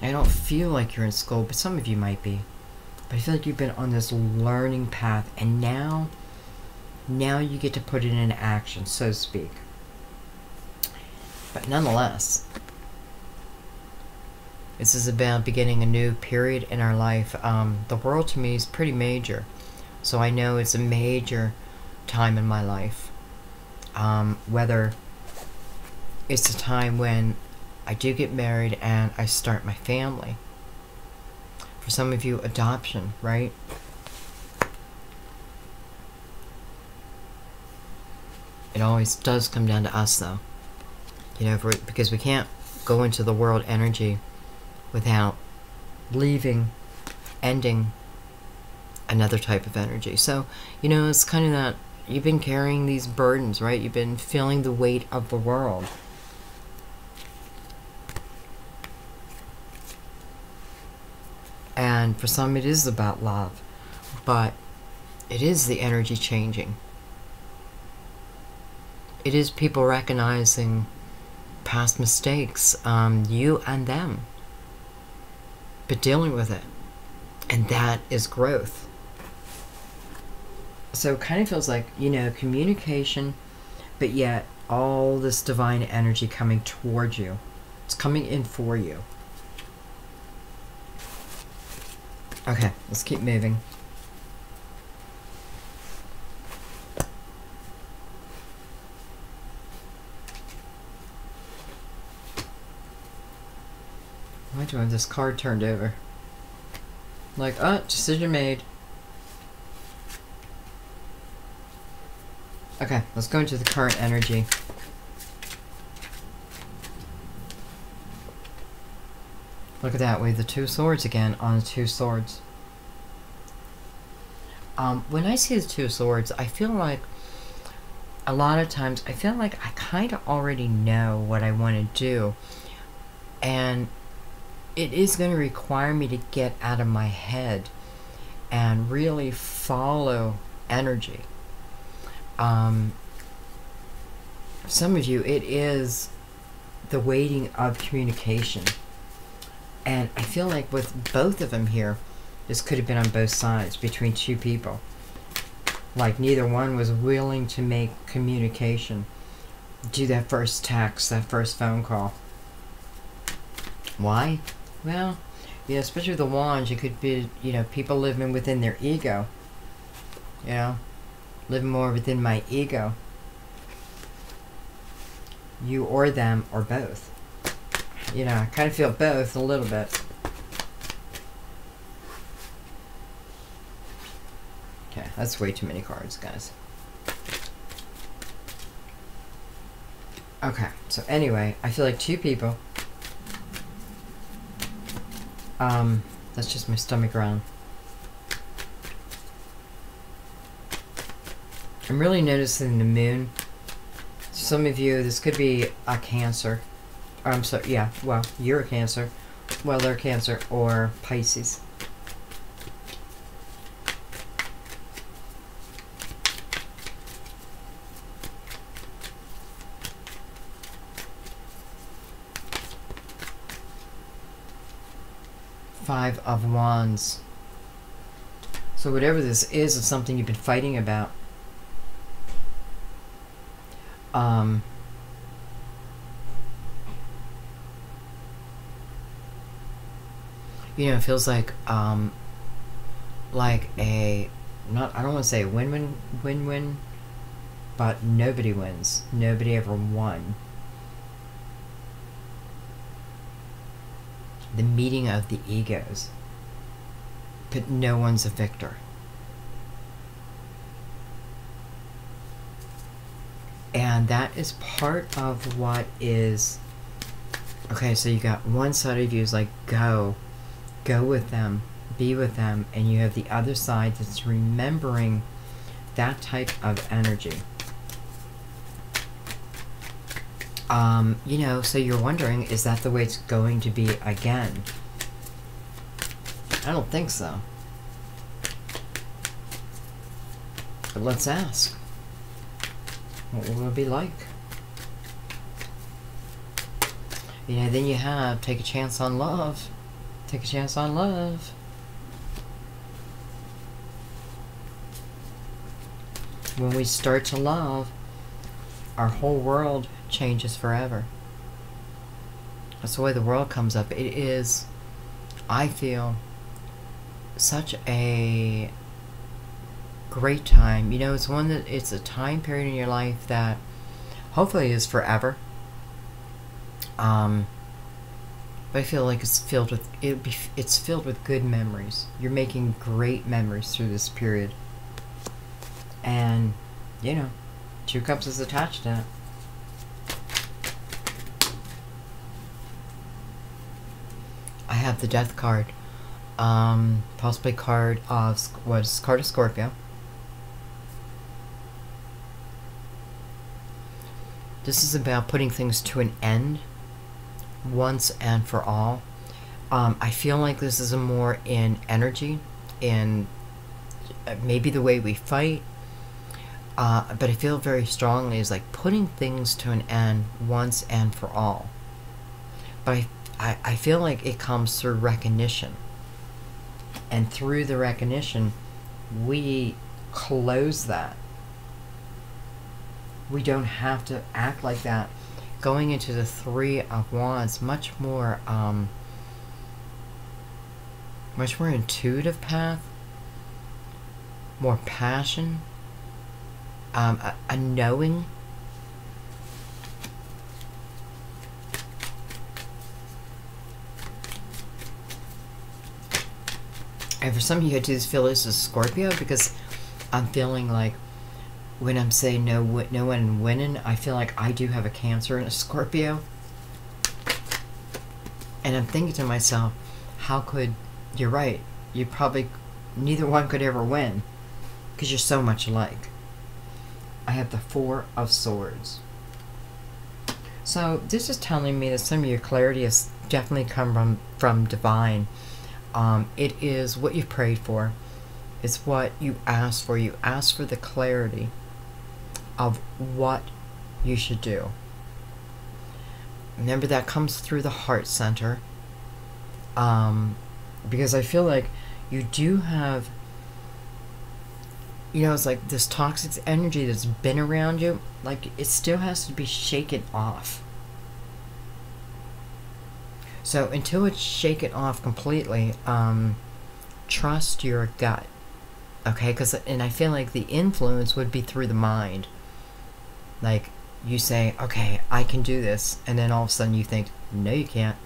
A: I don't feel like you're in school, but some of you might be. But I feel like you've been on this learning path, and now you get to put it in action, so to speak. But nonetheless, this is about beginning a new period in our life. The world to me is pretty major. So I know it's a major time in my life. Whether it's a time when I do get married and I start my family. For some of you, adoption, right? It always does come down to us, though. You know, because we can't go into the world energy without leaving, ending another type of energy. So, you know, it's kind of that you've been carrying these burdens, right? You've been feeling the weight of the world. And for some, it is about love, but it is the energy changing. It is people recognizing past mistakes, you and them, but dealing with it. And that is growth. So it kind of feels like, you know, communication, but yet all this divine energy coming towards you. It's coming in for you. Okay, let's keep moving. Why do I have this card turned over? Like, oh, decision made. Okay, let's go into the current energy. Look at that, we have the Two Swords again on the Two Swords. When I see the Two Swords, I feel like a lot of times, I feel like I kind of already know what I want to do. And it is going to require me to get out of my head and really follow energy. Some of you, it is the waiting of communication. And I feel like with both of them here, this could have been on both sides, between two people. Like neither one was willing to make communication. Do that first text, that first phone call. Why? Well, you know, especially with the wands, it could be, you know, people living within their ego. You know, living more within my ego. You or them or both. You know, I kind of feel both a little bit. Okay, that's way too many cards, guys. Okay, so anyway, I feel like two people. That's just my stomach growling. I'm really noticing the moon. Some of you, this could be a Cancer. I'm sorry, yeah, well, you're a Cancer. Well, they're Cancer or Pisces. Five of Wands. So whatever this is something you've been fighting about. You know, it feels like a not, I don't want to say win-win, but nobody wins. Nobody ever won. The meeting of the egos, but no one's a victor. And that is part of what is, okay, so you got one side of you is like, go with them, be with them, and you have the other side that's remembering that type of energy. You know, so you're wondering, is that the way it's going to be again? I don't think so. But let's ask. What will it be like? You know, then you have take a chance on love. Take a chance on love. When we start to love, our whole world changes forever. That's the way the world comes up. It is, I feel, such a great time. You know, it's one that, it's a time period in your life that hopefully is forever. But I feel like it's filled with, it's filled with good memories. You're making great memories through this period. And, you know, 2 Cups is attached to it. I have the Death card. Possibly card of, what is card of Scorpio. This is about putting things to an end once and for all. I feel like this is a more in energy, in maybe the way we fight, but I feel very strongly is like putting things to an end once and for all. But I feel like it comes through recognition, and through the recognition we close that. We don't have to act like that. Going into the 3 of Wands, much more intuitive path, more passion, a knowing. And for some of you, I do feel this is Scorpio, because I'm feeling like when I'm saying no one winning, I feel like I do have a Cancer and a Scorpio. And I'm thinking to myself, how could, you're right, you probably, neither one could ever win, because you're so much alike. I have the 4 of Swords. So this is telling me that some of your clarity is definitely come from divine. It is what you prayed for. It's what you asked for. You asked for the clarity of what you should do. Remember, that comes through the heart center. Because I feel like you do have, you know, it's like this toxic energy that's been around you, like it still has to be shaken off. So until it's shaken off completely, trust your gut. Okay, and I feel like the influence would be through the mind. Like, you say, okay, I can do this, and then all of a sudden you think, no, you can't.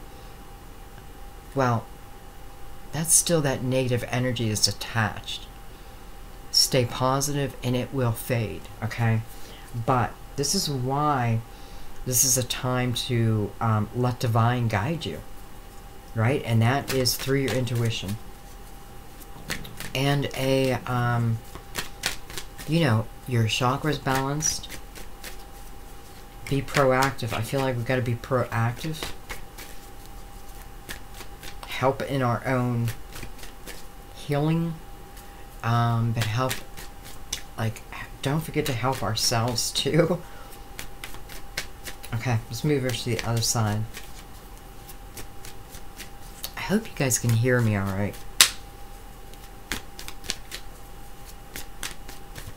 A: Well, that's still that negative energy that's attached. Stay positive and it will fade, okay? But this is why this is a time to let divine guide you, right? And that is through your intuition. And you know, your chakras balanced. Be proactive. I feel like we've got to be proactive. Help in our own healing. But help, like, don't forget to help ourselves too. Okay, let's move over to the other side. I hope you guys can hear me alright.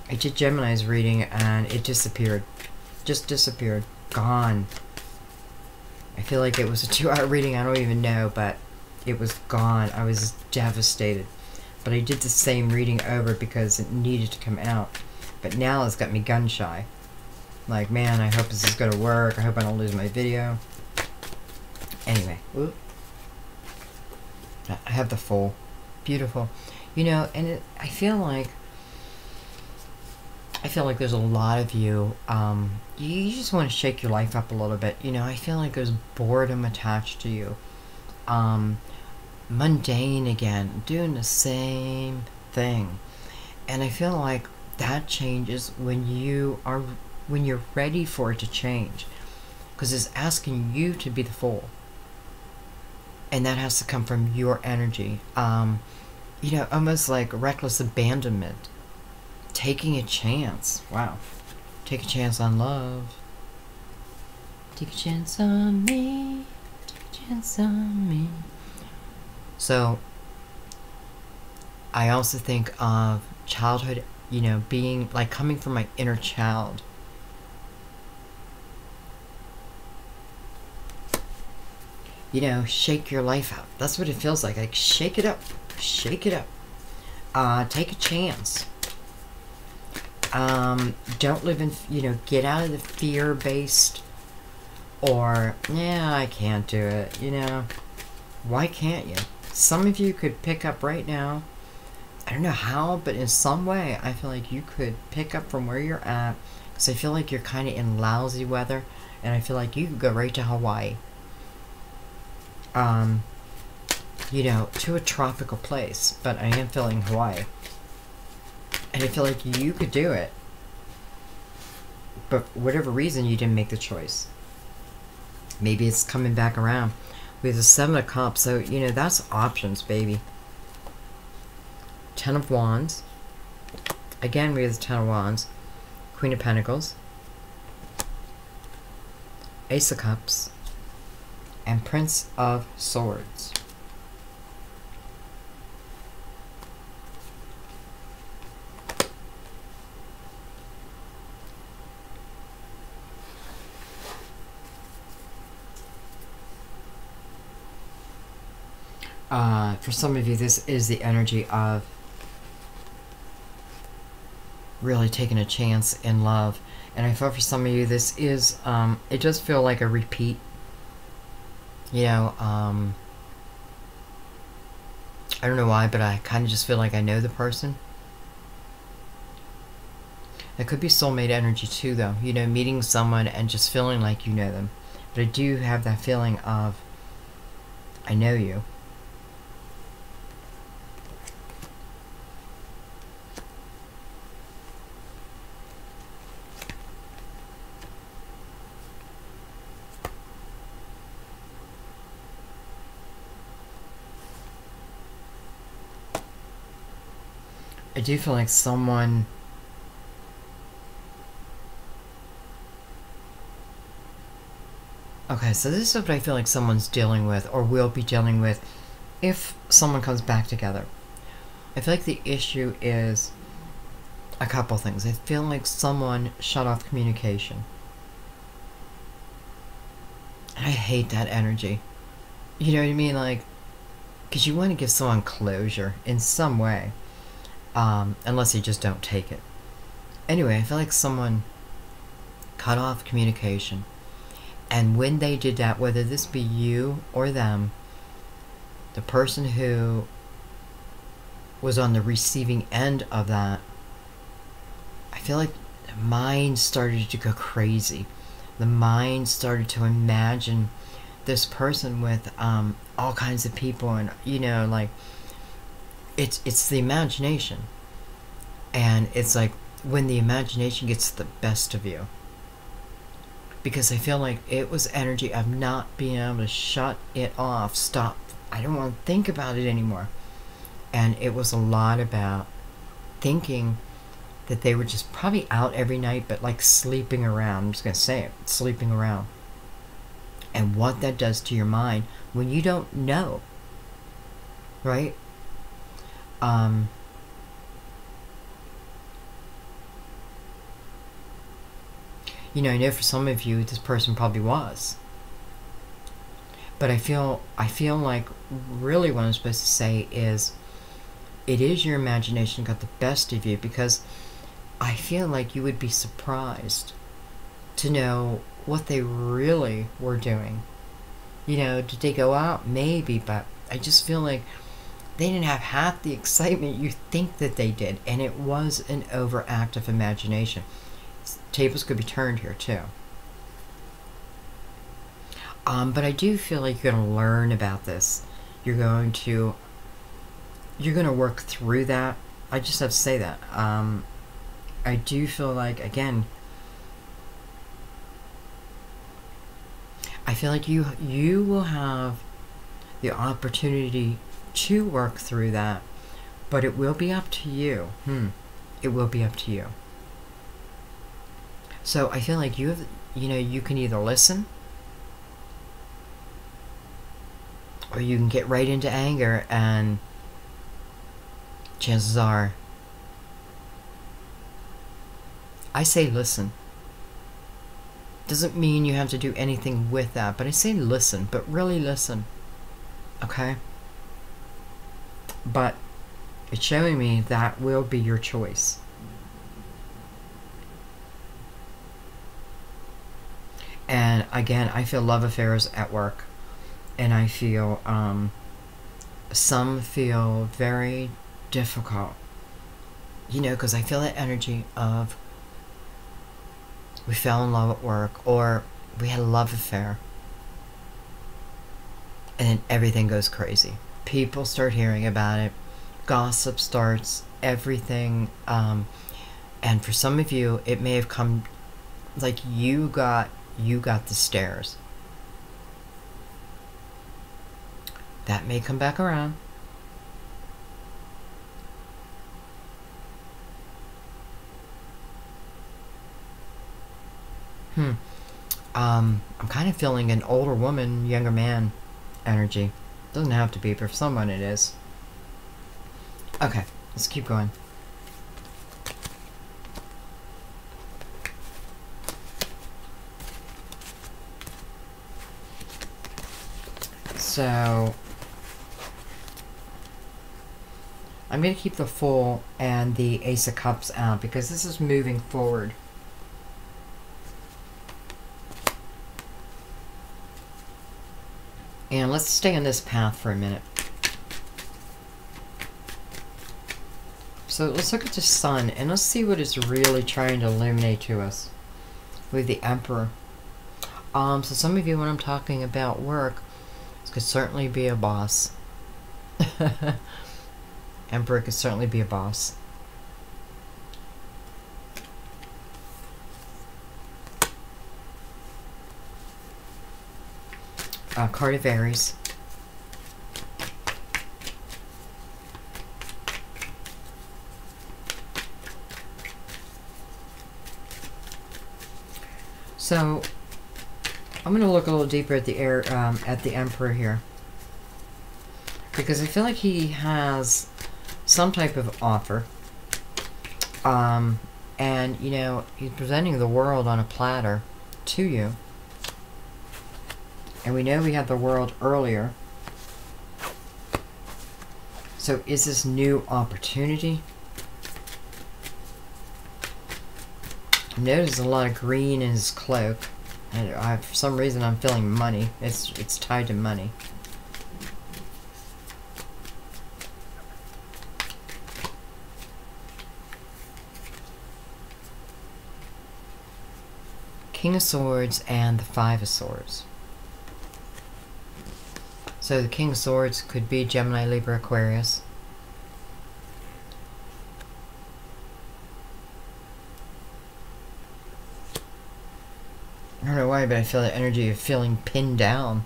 A: I did Gemini's reading and it disappeared. Just disappeared. Gone. I feel like it was a 2-hour reading, I don't even know, but it was gone. I was devastated. But I did the same reading over because it needed to come out. But now it's got me gun shy. Like, man, I hope this is going to work. I hope I don't lose my video. Anyway. Whoop. I have the full. Beautiful. You know, and I feel like there's a lot of you, you just want to shake your life up a little bit. You know, I feel like there's boredom attached to you. Mundane again, doing the same thing. And I feel like that changes when you're ready for it to change. Because it's asking you to be the fool. And that has to come from your energy. You know, almost like reckless abandonment. Taking a chance. Wow. Take a chance on love. Take a chance on me. Take a chance on me. So, I also think of childhood, you know, being, like, coming from my inner child. You know, shake your life up. That's what it feels like. Like, shake it up. Shake it up. Take a chance. Don't live in, you know, get out of the fear-based, or, yeah, I can't do it, you know. Why can't you? Some of you could pick up right now. I don't know how, but in some way, I feel like you could pick up from where you're at. Because I feel like you're kind of in lousy weather. And I feel like you could go right to Hawaii. You know, to a tropical place. But I am feeling Hawaii. And I feel like you could do it. But for whatever reason, you didn't make the choice. Maybe it's coming back around. We have the 7 of Cups, so, you know, that's options, baby. 10 of Wands. Again, we have the 10 of Wands. Queen of Pentacles. Ace of Cups. And Prince of Swords. For some of you, this is the energy of really taking a chance in love. And I feel for some of you, this is, it does feel like a repeat. You know, I don't know why, but I kind of just feel like I know the person. It could be soulmate energy too, though. You know, meeting someone and just feeling like you know them. But I do have that feeling of, I know you. I do feel like someone... Okay, so this is what I feel like someone's dealing with, or will be dealing with, if someone comes back together. I feel like the issue is a couple things. I feel like someone shut off communication. I hate that energy. You know what I mean? Like, because you want to give someone closure in some way, unless they just don't take it. Anyway, I feel like someone cut off communication. And when they did that, whether this be you or them, the person who was on the receiving end of that, I feel like the mind started to go crazy. The mind started to imagine this person with all kinds of people, and you know, like it's the imagination. And it's like when the imagination gets the best of you. Because I feel like it was energy of not being able to shut it off, stop. I don't want to think about it anymore. And it was a lot about thinking that they were just probably out every night, but like sleeping around. I'm just going to say it, sleeping around. And what that does to your mind when you don't know, right? You know, I know for some of you, this person probably was. But I feel like really what I'm supposed to say is it is your imagination got the best of you, because I feel like you would be surprised to know what they really were doing. You know, did they go out? Maybe, but I just feel like they didn't have half the excitement you think that they did, and it was an overactive imagination. Tables could be turned here too. But I do feel like you're going to learn about this. You're going to work through that. I just have to say that. I do feel like, again, I feel like you will have the opportunity to work through that, but it will be up to you. It will be up to you. So I feel like you can either listen, or you can get right into anger, and chances are, I say listen. Doesn't mean you have to do anything with that, but I say listen, but really listen. Okay? But it's showing me that will be your choice. And again, I feel love affairs at work. And I feel some feel very difficult. You know, because I feel that energy of we fell in love at work, or we had a love affair, and then everything goes crazy. People start hearing about it. Gossip starts. Everything. And for some of you, it may have come like you got the stares. That may come back around. I'm kind of feeling an older woman, younger man energy. Doesn't have to be, but for someone it is. Okay, let's keep going. So I'm going to keep the Fool and the Ace of Cups out because this is moving forward. And let's stay on this path for a minute. So let's look at the Sun and let's see what it's really trying to illuminate to us with the Emperor. So some of you, when I'm talking about work, this could certainly be a boss. Emperor could certainly be a boss. Card of Aries. So I'm going to look a little deeper at the at the Emperor here, because I feel like he has some type of offer, and you know, he's presenting the world on a platter to you, and we know we had the world earlier. So is this new opportunity? Notice a lot of green in his cloak, and for some reason I'm feeling money. It's tied to money. King of Swords and the Five of Swords. So the King of Swords could be Gemini, Libra, Aquarius. I don't know why, but I feel the energy of feeling pinned down.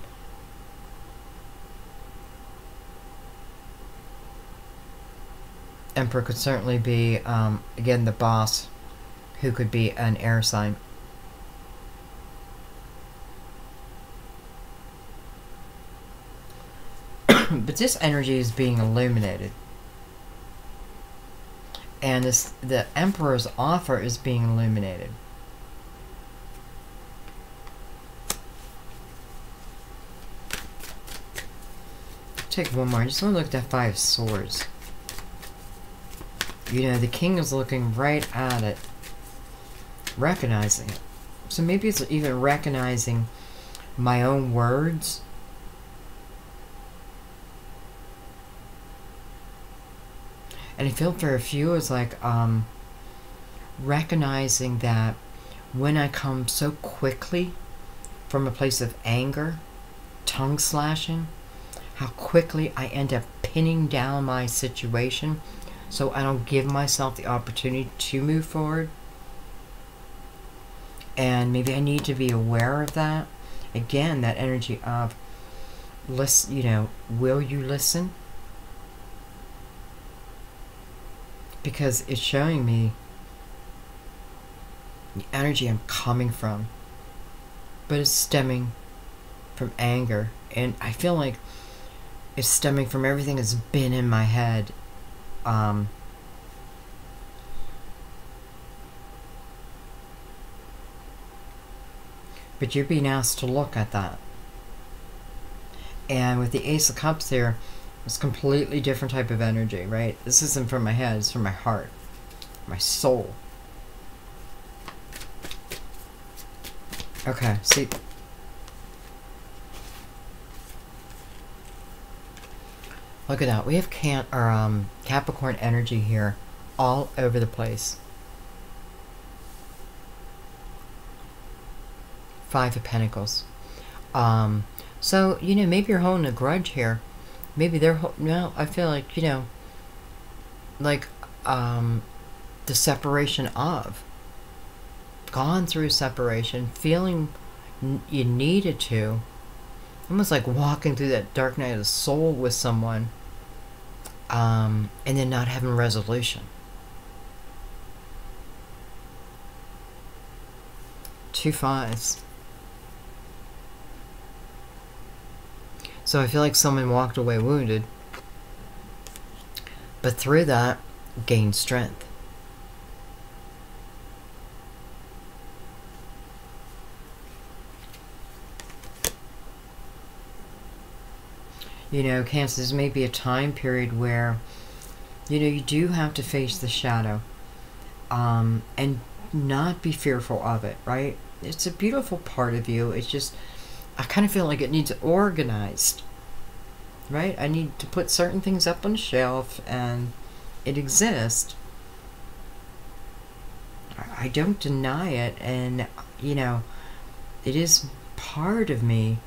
A: Emperor could certainly be, again, the boss, who could be an air sign. But this energy is being illuminated. And the Emperor's offer is being illuminated. Take one more. I just want to look at that Five of Swords. You know, the King is looking right at it, recognizing it. So maybe it's even recognizing my own words. And I feel for a few it's like recognizing that when I come so quickly from a place of anger, tongue slashing, how quickly I end up pinning down my situation so I don't give myself the opportunity to move forward. And maybe I need to be aware of that. Again, that energy of, listen, you know, will you listen? Because it's showing me the energy I'm coming from. But it's stemming from anger. And I feel like it's stemming from everything that's been in my head. But you're being asked to look at that. And with the Ace of Cups here, it's a completely different type of energy, right? This isn't from my head, it's from my heart, my soul. Okay, see. Look at that. We have Capricorn energy here all over the place. Five of Pentacles. So, you know, maybe you're holding a grudge here. Maybe they're... No, I feel like, you know, like, the separation of. Gone through separation, feeling you needed to. Almost like walking through that dark night of the soul with someone. And then not having resolution. Two fives. So I feel like someone walked away wounded, but through that, gained strength. You know, Cancer, this may be a time period where, you know, you do have to face the shadow, and not be fearful of it, right? It's a beautiful part of you. It's just, I kind of feel like it needs organized, right? I need to put certain things up on a shelf, and it exists. I don't deny it, and, you know, it is part of me,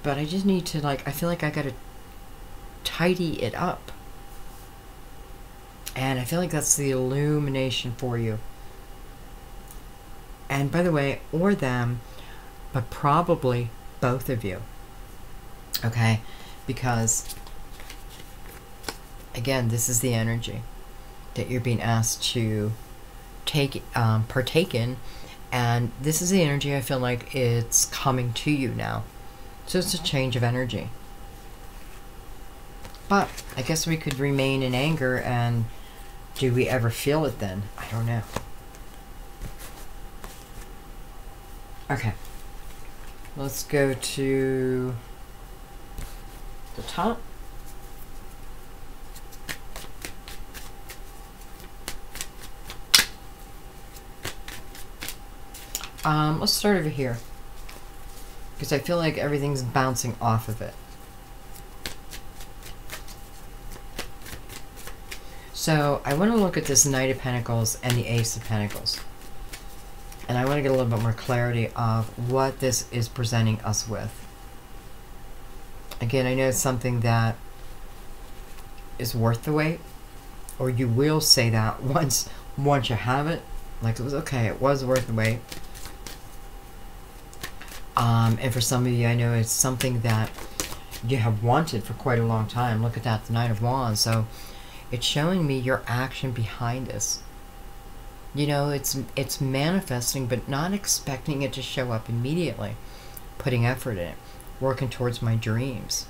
A: but I just need to, like, I feel like I gotta tidy it up. And I feel like that's the illumination for you. And by the way, or them, but probably both of you. Okay? Because, again, this is the energy that you're being asked to partake in And this is the energy I feel like it's coming to you now. So it's a change of energy. But I guess we could remain in anger, and do we ever feel it then? I don't know. Okay. Let's go to the top. Let's start over here, because I feel like everything's bouncing off of it. So I want to look at this Knight of Pentacles and the Ace of Pentacles. And I want to get a little bit more clarity of what this is presenting us with. Again, I know it's something that is worth the wait, or you will say that once you have it, like it was okay, it was worth the wait. And for some of you, I know it's something that you have wanted for quite a long time. Look at that, the Knight of Wands. So it's showing me your action behind this. You know, it's manifesting, but not expecting it to show up immediately. Putting effort in it, working towards my dreams.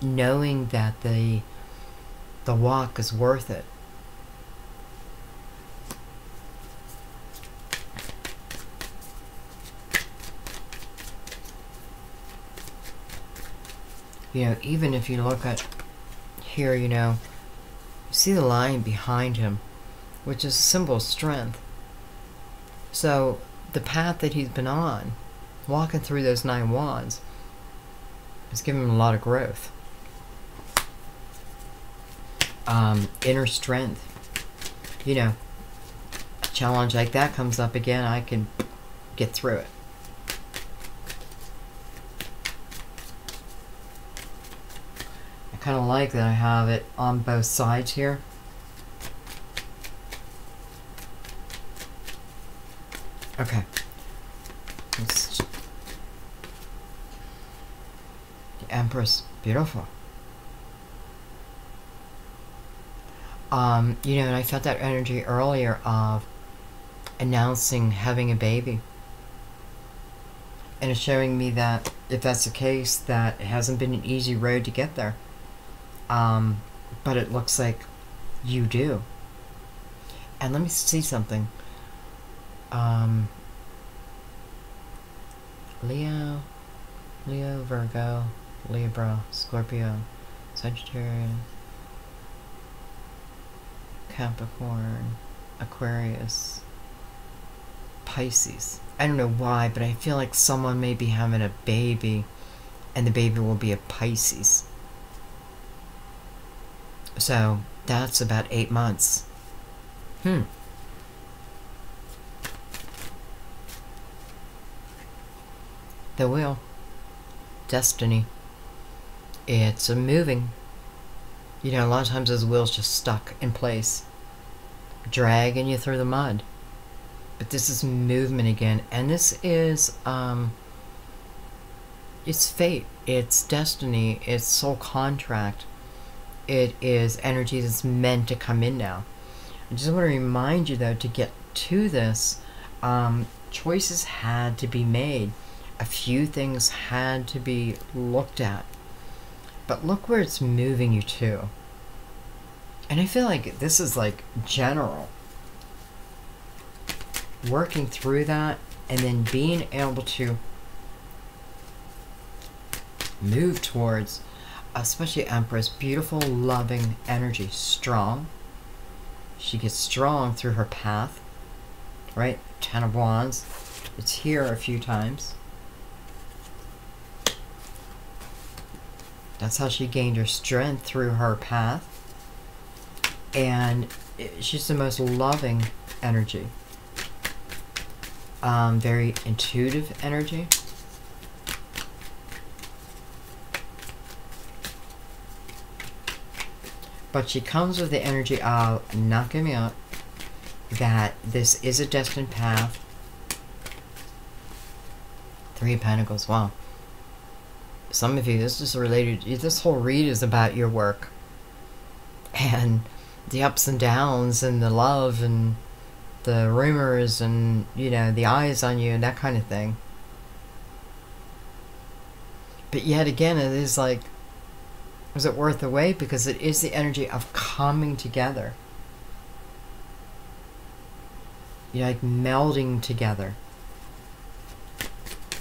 A: Knowing that the walk is worth it. You know, even if you look at here, you know, you see the lion behind him, which is a symbol of strength. So the path that he's been on, walking through those 9 wands, has given him a lot of growth. Inner strength. You know, a challenge like that comes up again, I can get through it. I kind of like that I have it on both sides here. Okay. The Empress, beautiful. You know, and I felt that energy earlier of announcing having a baby. And it's showing me that if that's the case, that it hasn't been an easy road to get there. But it looks like you do. And let me see something. Leo, Virgo, Libra, Scorpio, Sagittarius, Capricorn, Aquarius, Pisces. I don't know why, but I feel like someone may be having a baby, and the baby will be a Pisces. So that's about 8 months. The wheel. Destiny. It's a moving. You know, a lot of times those wheels just stuck in place, dragging you through the mud. But this is movement again, and this is it's fate, it's destiny, it's soul contract. It is energy that's meant to come in now. I just want to remind you, though, to get to this, choices had to be made. A few things had to be looked at. But look where it's moving you to. And I feel like this is like general. Working through that and then being able to move towards, especially Empress, beautiful, loving energy, strong. She gets strong through her path, right? 10 of Wands. It's here a few times. That's how she gained her strength, through her path. And she's the most loving energy. Very intuitive energy. But she comes with the energy of not giving up, that this is a destined path. 3 of Pentacles, wow. Some of you, this is related, this whole read is about your work. And the ups and downs and the love and the rumors and, you know, the eyes on you and that kind of thing. But yet again, it is like, is it worth the wait? Because it is the energy of coming together. You're like melding together.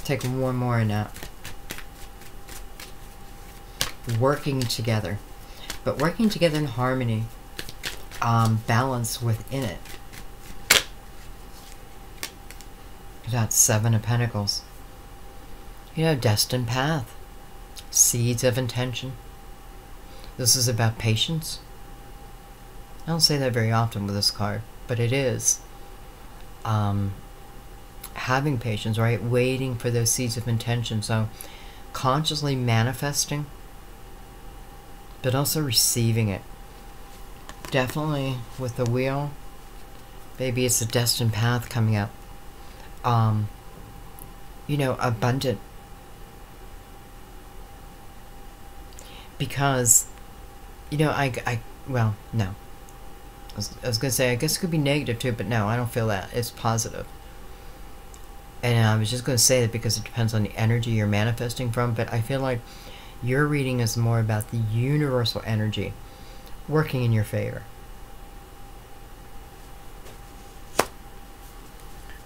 A: Take one more in that. Working together. But working together in harmony. Balance within it. That's 7 of Pentacles. You know, destined path. Seeds of intention. This is about patience. I don't say that very often with this card, but it is. Having patience, right? Waiting for those seeds of intention. So, consciously manifesting, but also receiving it. Definitely with the wheel. Maybe it's a destined path coming up. You know, abundant. Because, you know, well, no. I was going to say, I guess it could be negative too, but no, I don't feel that. It's positive. And I was just going to say that because it depends on the energy you're manifesting from, but I feel like your reading is more about the universal energy working in your favor.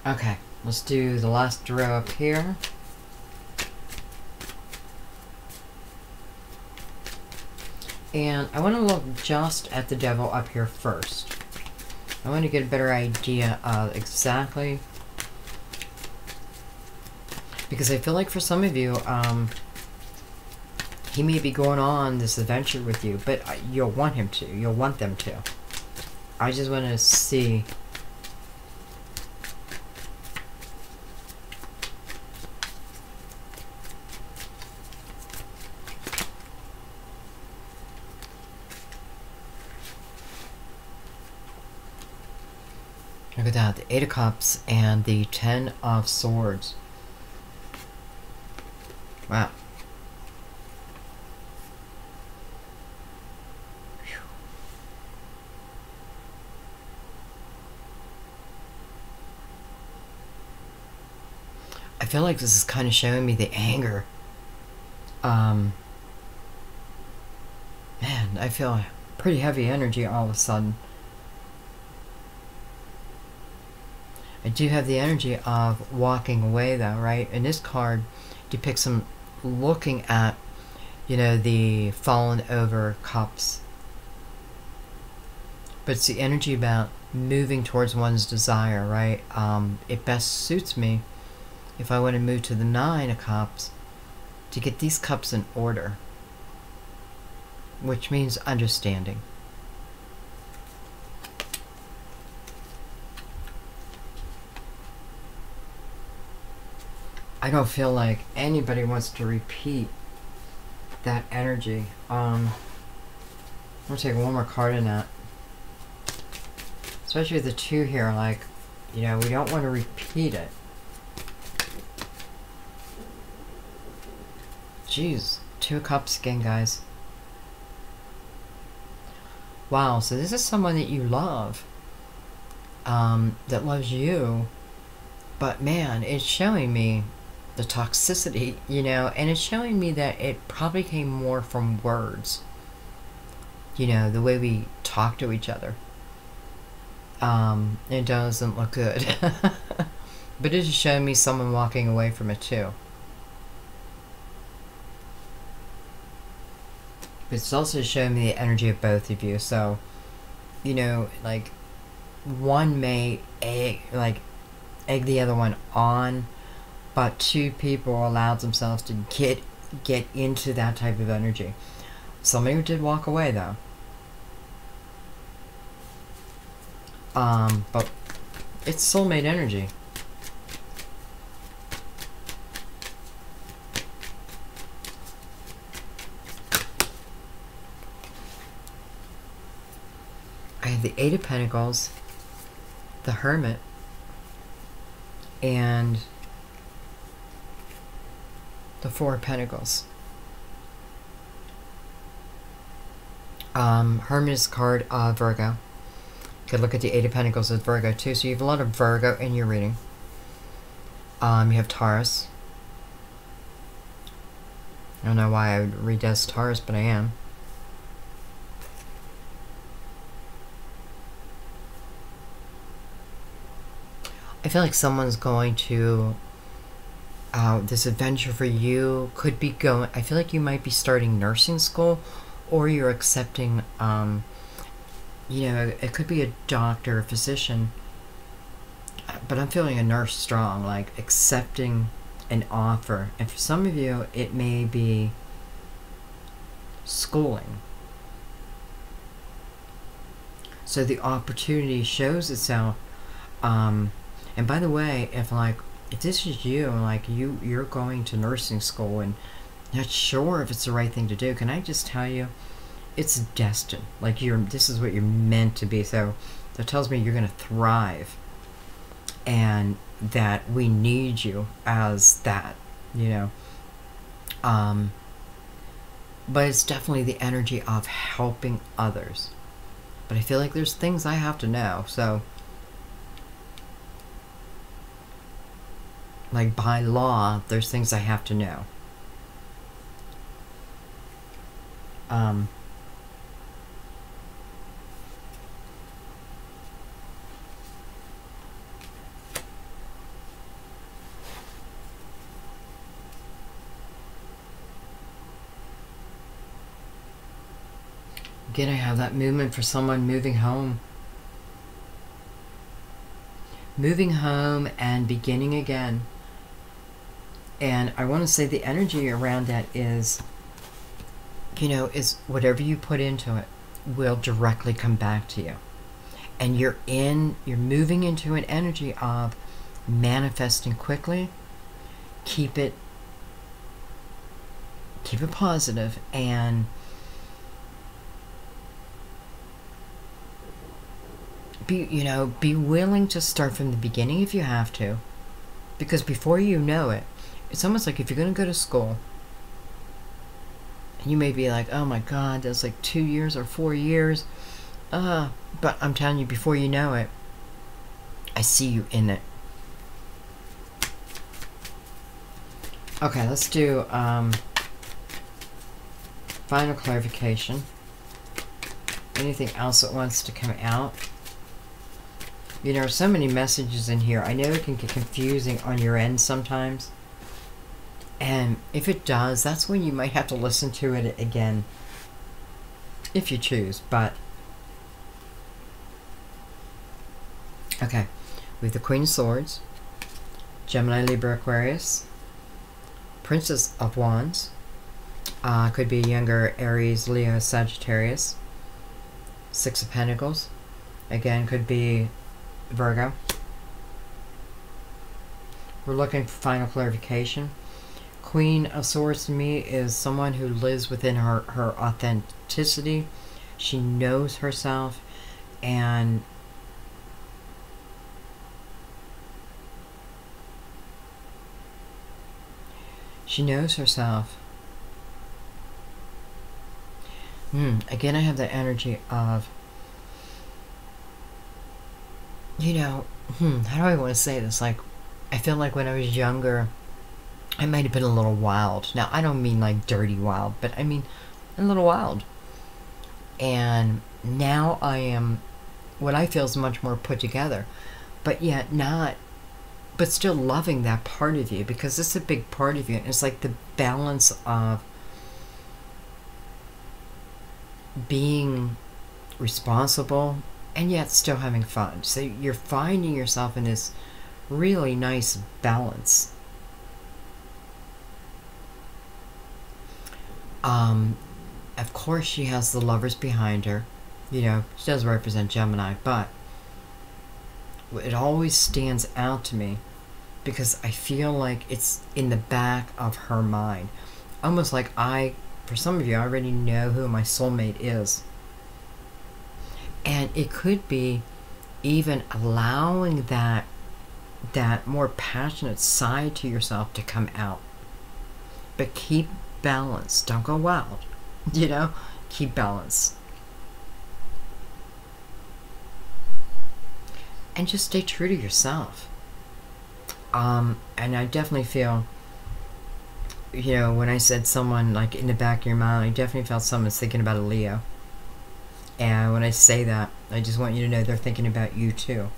A: Okay, let's do the last row up here. And I want to look just at the devil up here first. I want to get a better idea of exactly, because I feel like for some of you, he may be going on this adventure with you, but you'll want him to. You'll want them to. I just want to see. Look at that, the 8 of Cups and the 10 of Swords. Wow. Whew. I feel like this is kind of showing me the anger. Man, I feel pretty heavy energy all of a sudden. I do have the energy of walking away though, right? And this card depicts him looking at, you know, the fallen over cups. But it's the energy about moving towards one's desire, right? It best suits me if I want to move to the 9 of Cups to get these cups in order, which means understanding. I don't feel like anybody wants to repeat that energy. I'm going to take one more card in that. Especially the 2 here, like, you know, we don't want to repeat it. Jeez, 2 of Cups again, guys. Wow, so this is someone that you love. That loves you. But man, it's showing me the toxicity, you know, and it's showing me that it probably came more from words. You know, the way we talk to each other. It doesn't look good. But it is showing me someone walking away from it too. But it's also showing me the energy of both of you. So, you know, like, one may egg the other one on, but 2 people allowed themselves to get into that type of energy. Somebody did walk away though. But it's soulmate energy. I have the 8 of Pentacles, the Hermit, and the 4 of Pentacles. Hermit is a card of Virgo. Could look at the Eight of Pentacles as Virgo too. So you have a lot of Virgo in your reading. You have Taurus. I don't know why I would read as Taurus, but I am. I feel like someone's going to, this adventure for you could be going, I feel like you might be starting nursing school, or you're accepting, you know, it could be a doctor, a physician, but I'm feeling a nurse strong, like accepting an offer. And for some of you, it may be schooling. So the opportunity shows itself. And by the way, if this is you, like you're going to nursing school and not sure if it's the right thing to do, can I just tell you, it's destined. Like this is what you're meant to be. So that tells me you're going to thrive, and that we need you as that, you know. But it's definitely the energy of helping others. But I feel like there's things I have to know. So, like by law, there's things I have to know. Again, I have that movement for someone moving home. Moving home and beginning again. And I want to say the energy around that is, you know, is whatever you put into it will directly come back to you. And you're moving into an energy of manifesting quickly. Keep it positive, and be willing to start from the beginning if you have to, because before you know it, it's almost like if you're going to go to school, and you may be like, oh my God, that's like 2 years or 4 years, but I'm telling you, before you know it, I see you in it. Okay, let's do final clarification. Anything else that wants to come out? You know, so many messages in here. I know it can get confusing on your end sometimes. And if it does, that's when you might have to listen to it again. If you choose, but... Okay. We have the Queen of Swords. Gemini, Libra, Aquarius. Princess of Wands. Could be younger Aries, Leo, Sagittarius. Six of Pentacles. Again, could be Virgo. We're looking for final clarification. Queen of Swords to me is someone who lives within her authenticity. She knows herself, and she knows herself. Again, I have the energy of, you know, how do I want to say this? Like, I feel like when I was younger, I might have been a little wild. Now, I don't mean like dirty wild, but I mean a little wild. And now I am what I feel is much more put together, but yet not, but still loving that part of you, because it's a big part of you. And it's like the balance of being responsible and yet still having fun. So you're finding yourself in this really nice balance. Of course, she has the Lovers behind her. You know, she does represent Gemini, but it always stands out to me because I feel like it's in the back of her mind. Almost like for some of you, I already know who my soulmate is. And it could be even allowing that more passionate side to yourself to come out. But keep balance. Don't go wild. You know? Keep balance. and just stay true to yourself. And I definitely feel, you know, when I said someone like in the back of your mind, I definitely felt someone's thinking about a Leo. And when I say that, I just want you to know they're thinking about you too.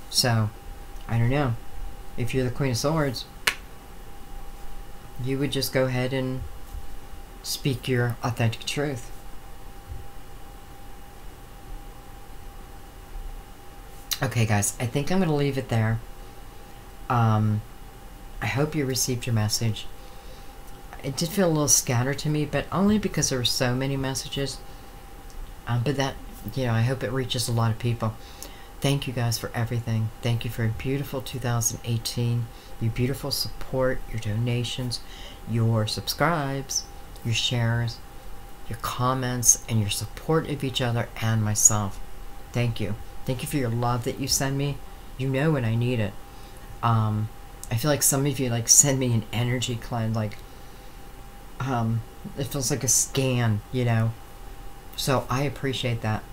A: So, I don't know. If you're the Queen of Swords, you would just go ahead and speak your authentic truth. Okay, guys, I think I'm going to leave it there. I hope you received your message. It did feel a little scattered to me, but only because there were so many messages. But that, you know, I hope it reaches a lot of people. Thank you guys for everything. Thank you for a beautiful 2018. Your beautiful support, your donations, your subscribes, your shares, your comments, and your support of each other and myself. Thank you. Thank you for your love that you send me. You know when I need it. I feel like some of you like send me an energy cleanse, like it feels like a scan, you know. So I appreciate that.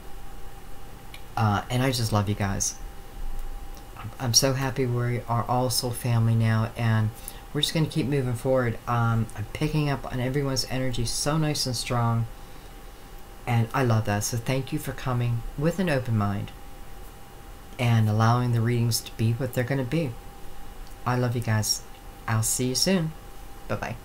A: And I just love you guys. I'm so happy we are all soul family now, and we're just going to keep moving forward. I'm picking up on everyone's energy so nice and strong, and I love that. So thank you for coming with an open mind and allowing the readings to be what they're going to be. I love you guys. I'll see you soon. Bye-bye.